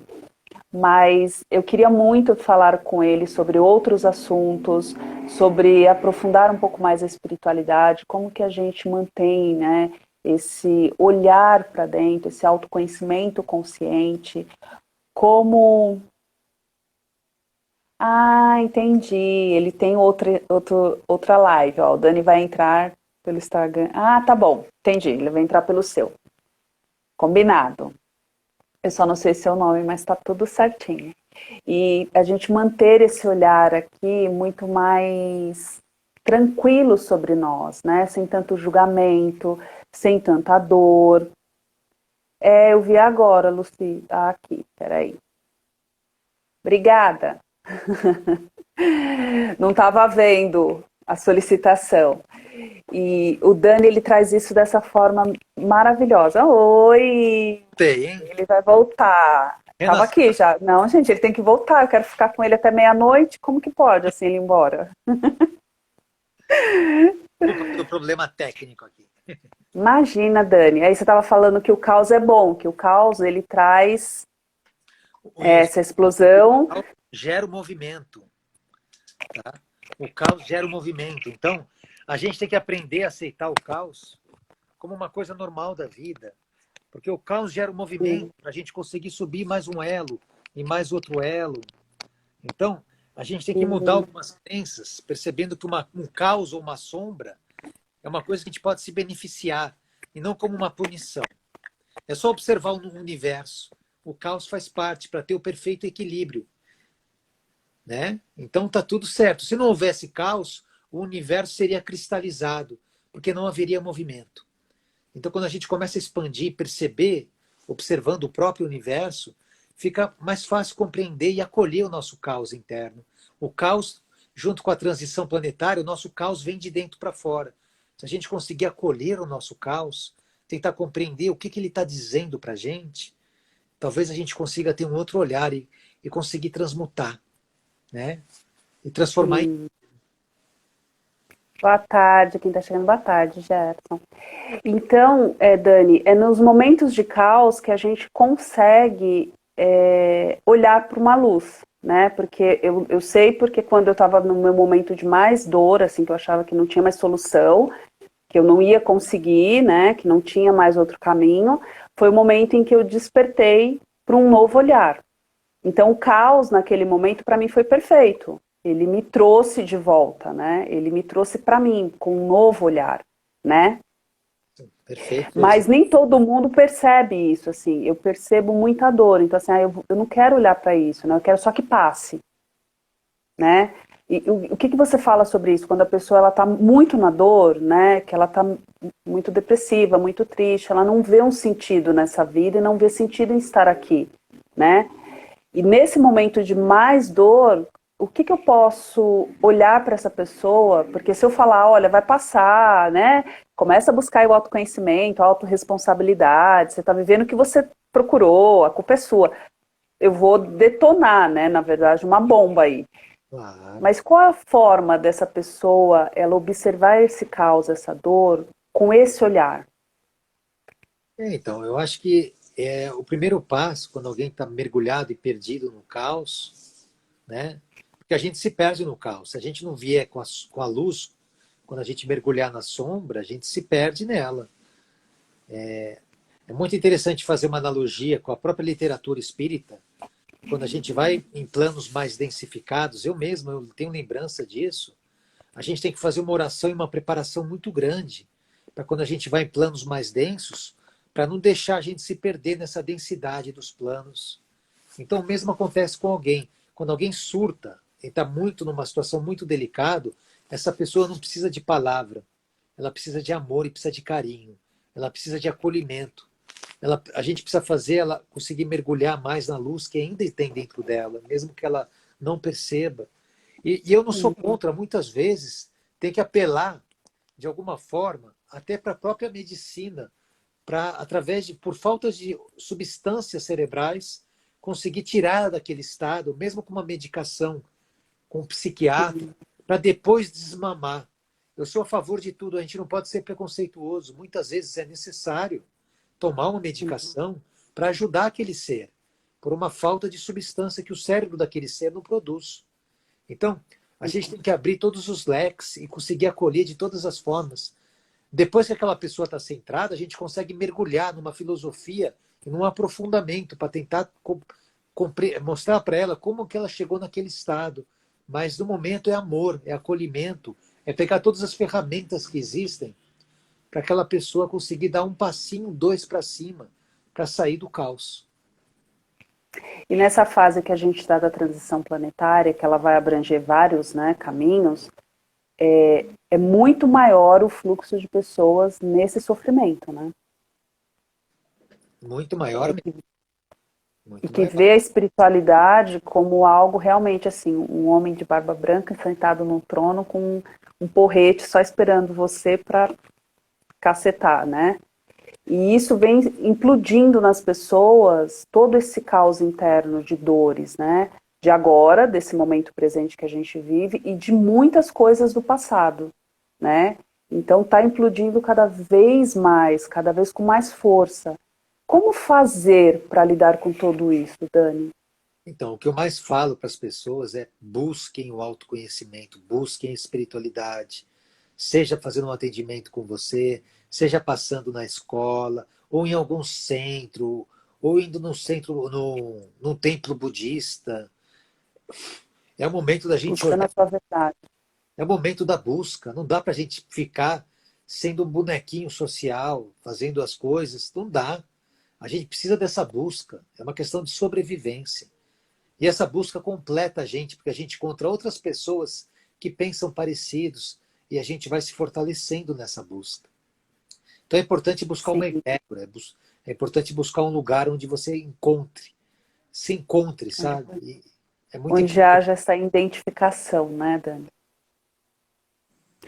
Speaker 1: Mas eu queria muito falar com ele sobre outros assuntos, sobre aprofundar um pouco mais a espiritualidade, como que a gente mantém, né, esse olhar para dentro, esse autoconhecimento consciente, como... Ah, entendi. Ele tem outra live, ó. O Dani vai entrar pelo Instagram. Ah, tá bom. Entendi. Ele vai entrar pelo seu. Combinado. Eu só não sei seu nome, mas tá tudo certinho. E a gente manter esse olhar aqui muito mais tranquilo sobre nós, né? Sem tanto julgamento, sem tanta dor. É, eu vi agora, Luci. Ah, aqui, peraí. Obrigada. Não estava vendo a solicitação. E o Dani, ele traz isso dessa forma maravilhosa. Oi,
Speaker 2: Tem, hein?
Speaker 1: ele vai voltar. Tava aqui
Speaker 2: Renascença
Speaker 1: já. Não, gente, ele tem que voltar. Eu quero ficar com ele até meia-noite. Como que pode, assim, ele ir embora?
Speaker 2: pelo problema técnico aqui.
Speaker 1: Imagina, Dani. Aí você estava falando que o caos é bom, que o caos, ele traz
Speaker 2: Isso.
Speaker 1: essa explosão.
Speaker 2: O caos gera o movimento, tá? O caos gera o movimento. Então, a gente tem que aprender a aceitar o caos como uma coisa normal da vida. Porque o caos gera um movimento para a gente conseguir subir mais um elo e mais outro elo. Então, a gente tem que mudar algumas crenças, percebendo que um caos ou uma sombra é uma coisa que a gente pode se beneficiar e não como uma punição. É só observar no universo. O caos faz parte para ter o perfeito equilíbrio, né? Então tá tudo certo. Se não houvesse caos, o universo seria cristalizado, porque não haveria movimento. Então, quando a gente começa a expandir, perceber, observando o próprio universo, fica mais fácil compreender e acolher o nosso caos interno. O caos, junto com a transição planetária, o nosso caos vem de dentro para fora. Se a gente conseguir acolher o nosso caos, tentar compreender o que ele está dizendo para a gente, talvez a gente consiga ter um outro olhar e conseguir transmutar, né? E transformar em...
Speaker 1: Sim. Boa tarde, quem está chegando, boa tarde, Gerson. Então, Dani, é nos momentos de caos que a gente consegue olhar para uma luz, né? Porque eu sei porque quando eu estava no meu momento de mais dor, assim, que eu achava que não tinha mais solução, que eu não ia conseguir, né? Que não tinha mais outro caminho, foi o momento em que eu despertei para um novo olhar. Então, o caos naquele momento para mim foi perfeito. Ele me trouxe de volta, né? Ele me trouxe para mim com um novo olhar, né?
Speaker 2: Perfeito.
Speaker 1: Mas nem todo mundo percebe isso, assim. Eu percebo muita dor, então assim, eu não quero olhar para isso, né? Eu quero só que passe, né? E o que que você fala sobre isso? Quando a pessoa ela tá muito na dor, né? Que ela tá muito depressiva, muito triste, ela não vê um sentido nessa vida e não vê sentido em estar aqui, né? E nesse momento de mais dor, o que que eu posso olhar para essa pessoa? Porque se eu falar, olha, vai passar, né? Começa a buscar o autoconhecimento, a autorresponsabilidade, você está vivendo o que você procurou, a culpa é sua. Eu vou detonar, né? Na verdade, uma bomba aí.
Speaker 2: Claro.
Speaker 1: Mas qual é a forma dessa pessoa, ela observar esse caos, essa dor, com esse olhar?
Speaker 2: Então, eu acho que o primeiro passo, quando alguém está mergulhado e perdido no caos, né? Porque a gente se perde no caos. Se a gente não vier com a luz, quando a gente mergulhar na sombra, a gente se perde nela. É muito interessante fazer uma analogia com a própria literatura espírita. Quando a gente vai em planos mais densificados, eu mesmo eu tenho lembrança disso, a gente tem que fazer uma oração e uma preparação muito grande para quando a gente vai em planos mais densos, para não deixar a gente se perder nessa densidade dos planos. Então, o mesmo acontece com alguém. Quando alguém surta e está muito numa situação muito delicada, essa pessoa não precisa de palavra, ela precisa de amor e precisa de carinho, ela precisa de acolhimento. A gente precisa fazer ela conseguir mergulhar mais na luz que ainda tem dentro dela, mesmo que ela não perceba. E eu não sou contra, muitas vezes, tem que apelar, de alguma forma, até para a própria medicina, para, por falta de substâncias cerebrais, conseguir tirar daquele estado, mesmo com uma medicação, com um psiquiatra, para depois desmamar. Eu sou a favor de tudo, a gente não pode ser preconceituoso. Muitas vezes é necessário tomar uma medicação para ajudar aquele ser, por uma falta de substância que o cérebro daquele ser não produz. Então, a gente tem que abrir todos os leques e conseguir acolher de todas as formas. Depois que aquela pessoa está centrada, a gente consegue mergulhar numa filosofia e num aprofundamento para tentar mostrar para ela como que ela chegou naquele estado. Mas no momento é amor, é acolhimento, é pegar todas as ferramentas que existem para aquela pessoa conseguir dar um passinho, dois para cima, para sair do caos.
Speaker 1: E nessa fase que a gente está da transição planetária, que ela vai abranger vários, né, caminhos, é muito maior o fluxo de pessoas nesse sofrimento, né?
Speaker 2: Muito maior mesmo.
Speaker 1: E que vê a espiritualidade como algo realmente assim, um homem de barba branca sentado num trono com um porrete só esperando você para cacetar, né? E isso vem implodindo nas pessoas todo esse caos interno de dores, né? De agora, desse momento presente que a gente vive e de muitas coisas do passado, né? Então está implodindo cada vez mais, cada vez com mais força. Como fazer para lidar com tudo isso, Dani?
Speaker 2: Então, o que eu mais falo para as pessoas é busquem o autoconhecimento, busquem a espiritualidade, seja fazendo um atendimento com você, seja passando na escola, ou em algum centro, ou indo num centro, num templo budista. É o momento da gente
Speaker 1: Buscando
Speaker 2: olhar,
Speaker 1: a sua verdade.
Speaker 2: é o momento da busca. Não dá para a gente ficar sendo um bonequinho social, fazendo as coisas. Não dá. A gente precisa dessa busca. É uma questão de sobrevivência. E essa busca completa a gente, porque a gente encontra outras pessoas que pensam parecidos e a gente vai se fortalecendo nessa busca. Então é importante buscar uma egrégora, é importante buscar um lugar onde você se encontre, sabe? E é muito
Speaker 1: onde
Speaker 2: importante.
Speaker 1: haja essa identificação, né, Dani?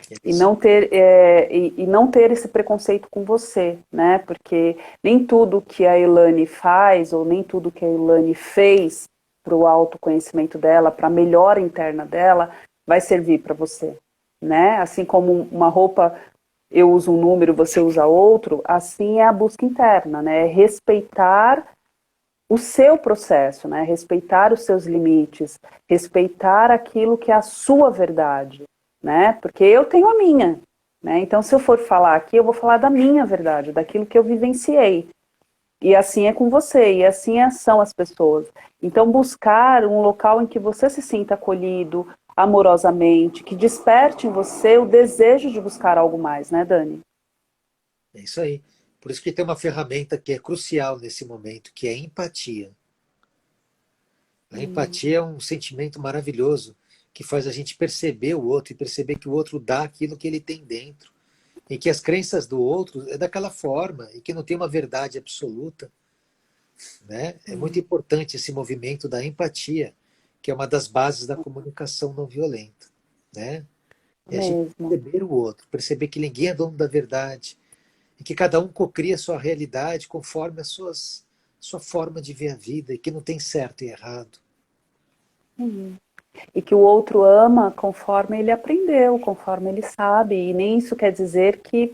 Speaker 2: É
Speaker 1: E
Speaker 2: isso.
Speaker 1: não ter, e não ter esse preconceito com você, né? Porque nem tudo que a Elaine faz, ou nem tudo que a Elaine fez para o autoconhecimento dela, para a melhora interna dela, vai servir para você, né? Assim como uma roupa, eu uso um número, você usa outro, assim é a busca interna, né? É respeitar o seu processo, né? Respeitar os seus limites, respeitar aquilo que é a sua verdade, né? Porque eu tenho a minha, né? Então, se eu for falar aqui, eu vou falar da minha verdade, daquilo que eu vivenciei. E assim é com você, e assim são as pessoas. Então, buscar um local em que você se sinta acolhido amorosamente, que desperte em você o desejo de buscar algo mais, né, Dani?
Speaker 2: É isso aí. Por isso que tem uma ferramenta que é crucial nesse momento, que é a empatia. A empatia é um sentimento maravilhoso que faz a gente perceber o outro e perceber que o outro dá aquilo que ele tem dentro. E que as crenças do outro é daquela forma e que não tem uma verdade absoluta. Né? É muito importante esse movimento da empatia, que é uma das bases da comunicação não violenta. Né? É a gente
Speaker 1: Mesmo.
Speaker 2: perceber o outro, perceber que ninguém é dono da verdade e que cada um cocria a sua realidade conforme sua forma de ver a vida e que não tem certo e errado.
Speaker 1: E que o outro ama conforme ele aprendeu, conforme ele sabe. E nem isso quer dizer que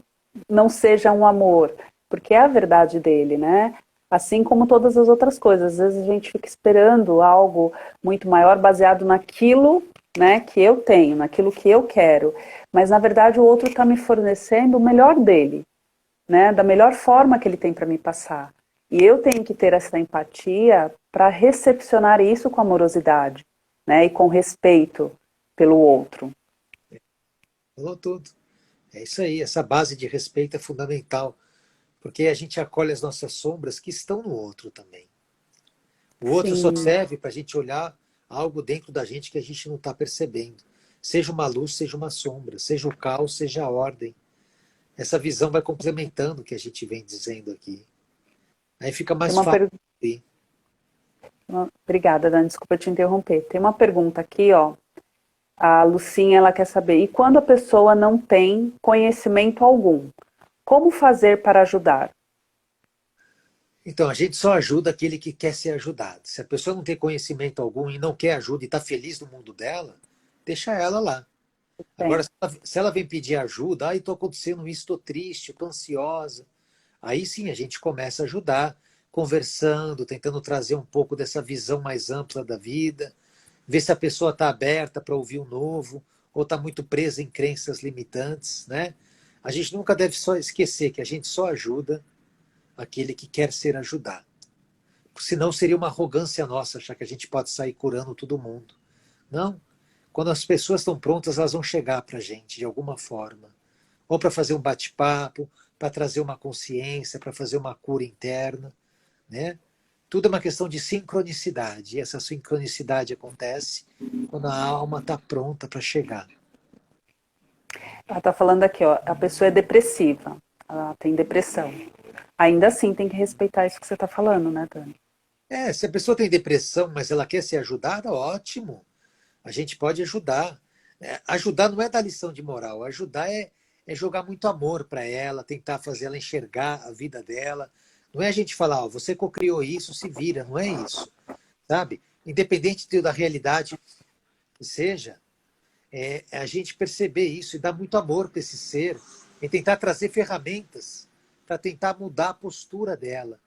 Speaker 1: não seja um amor, porque é a verdade dele, né? Assim como todas as outras coisas. Às vezes a gente fica esperando algo muito maior baseado naquilo né, que eu tenho, naquilo que eu quero, mas na verdade o outro está me fornecendo o melhor dele, né, da melhor forma que ele tem para me passar. E eu tenho que ter essa empatia para recepcionar isso com amorosidade, né, e com respeito pelo outro.
Speaker 2: Falou tudo. É isso aí, essa base de respeito é fundamental, porque a gente acolhe as nossas sombras que estão no outro também. O outro só
Speaker 1: Sim,
Speaker 2: serve para a gente olhar algo dentro da gente que a gente não está percebendo. Seja uma luz, seja uma sombra, seja o caos, seja a ordem. Essa visão vai complementando o que a gente vem dizendo aqui. Aí fica
Speaker 1: tem
Speaker 2: mais
Speaker 1: uma
Speaker 2: fácil.
Speaker 1: pergunta. Obrigada, Dani, desculpa te interromper. Tem uma pergunta aqui, ó. A Lucinha, ela quer saber, e quando a pessoa não tem conhecimento algum, como fazer para ajudar?
Speaker 2: Então, a gente só ajuda aquele que quer ser ajudado. Se a pessoa não tem conhecimento algum e não quer ajuda e está feliz no mundo dela, deixa ela lá. Agora,
Speaker 1: Tem.
Speaker 2: se ela vem pedir ajuda, ah, estou acontecendo isso, estou triste, estou ansiosa. Aí sim a gente começa a ajudar, conversando, tentando trazer um pouco dessa visão mais ampla da vida, ver se a pessoa está aberta para ouvir o novo, ou está muito presa em crenças limitantes, né? A gente nunca deve só esquecer que a gente só ajuda aquele que quer ser ajudado. Senão seria uma arrogância nossa achar que a gente pode sair curando todo mundo. Não. Quando as pessoas estão prontas, elas vão chegar para a gente de alguma forma. Ou para fazer um bate-papo, para trazer uma consciência, para fazer uma cura interna. Né? Tudo é uma questão de sincronicidade. E essa sincronicidade acontece quando a alma está pronta para chegar.
Speaker 1: Ela está falando aqui, ó, a pessoa é depressiva, ela tem depressão. Ainda assim tem que respeitar isso que você está falando, né, Dani?
Speaker 2: É, se a pessoa tem depressão, mas ela quer ser ajudada, ótimo. A gente pode ajudar. Ajudar não é dar lição de moral. Ajudar é jogar muito amor para ela, tentar fazer ela enxergar a vida dela. Não é a gente falar, ó, você cocriou isso, se vira. Não é isso. Sabe? Independente da realidade que seja, é a gente perceber isso e dar muito amor para esse ser e tentar trazer ferramentas para tentar mudar a postura dela.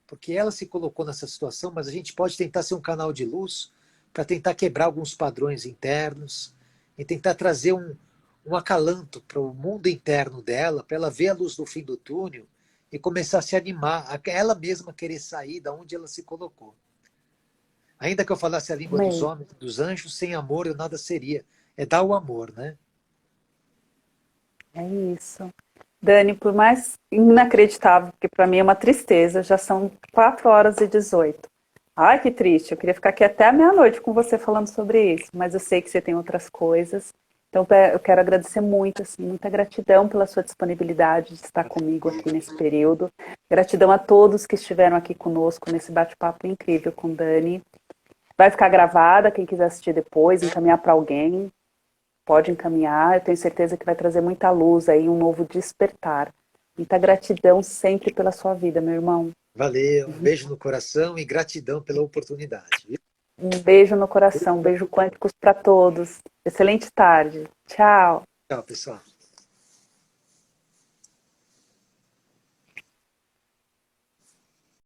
Speaker 2: Porque ela se colocou nessa situação, mas a gente pode tentar ser um canal de luz para tentar quebrar alguns padrões internos e tentar trazer um acalanto para o mundo interno dela, para ela ver a luz do fim do túnel e começar a se animar, a ela mesma querer sair da onde ela se colocou. Ainda que eu falasse a língua dos
Speaker 1: Amei.
Speaker 2: homens, dos anjos, sem amor eu nada seria. É dar o amor, né?
Speaker 1: É isso. Dani, por mais inacreditável, porque para mim é uma tristeza, já são 4h18. Ai, que triste, eu queria ficar aqui até a meia-noite com você falando sobre isso, mas eu sei que você tem outras coisas. Então, eu quero agradecer muito, assim, muita gratidão pela sua disponibilidade de estar comigo aqui nesse período. Gratidão a todos que estiveram aqui conosco nesse bate-papo incrível com Dani. Vai ficar gravada, quem quiser assistir depois, encaminhar para alguém, pode encaminhar. Eu tenho certeza que vai trazer muita luz aí, um novo despertar. Muita gratidão sempre pela sua vida, meu irmão.
Speaker 2: Valeu, um beijo no coração e gratidão pela oportunidade. Viu?
Speaker 1: Um beijo no coração, um beijo quânticos para todos. Excelente tarde. Tchau.
Speaker 2: Tchau, pessoal.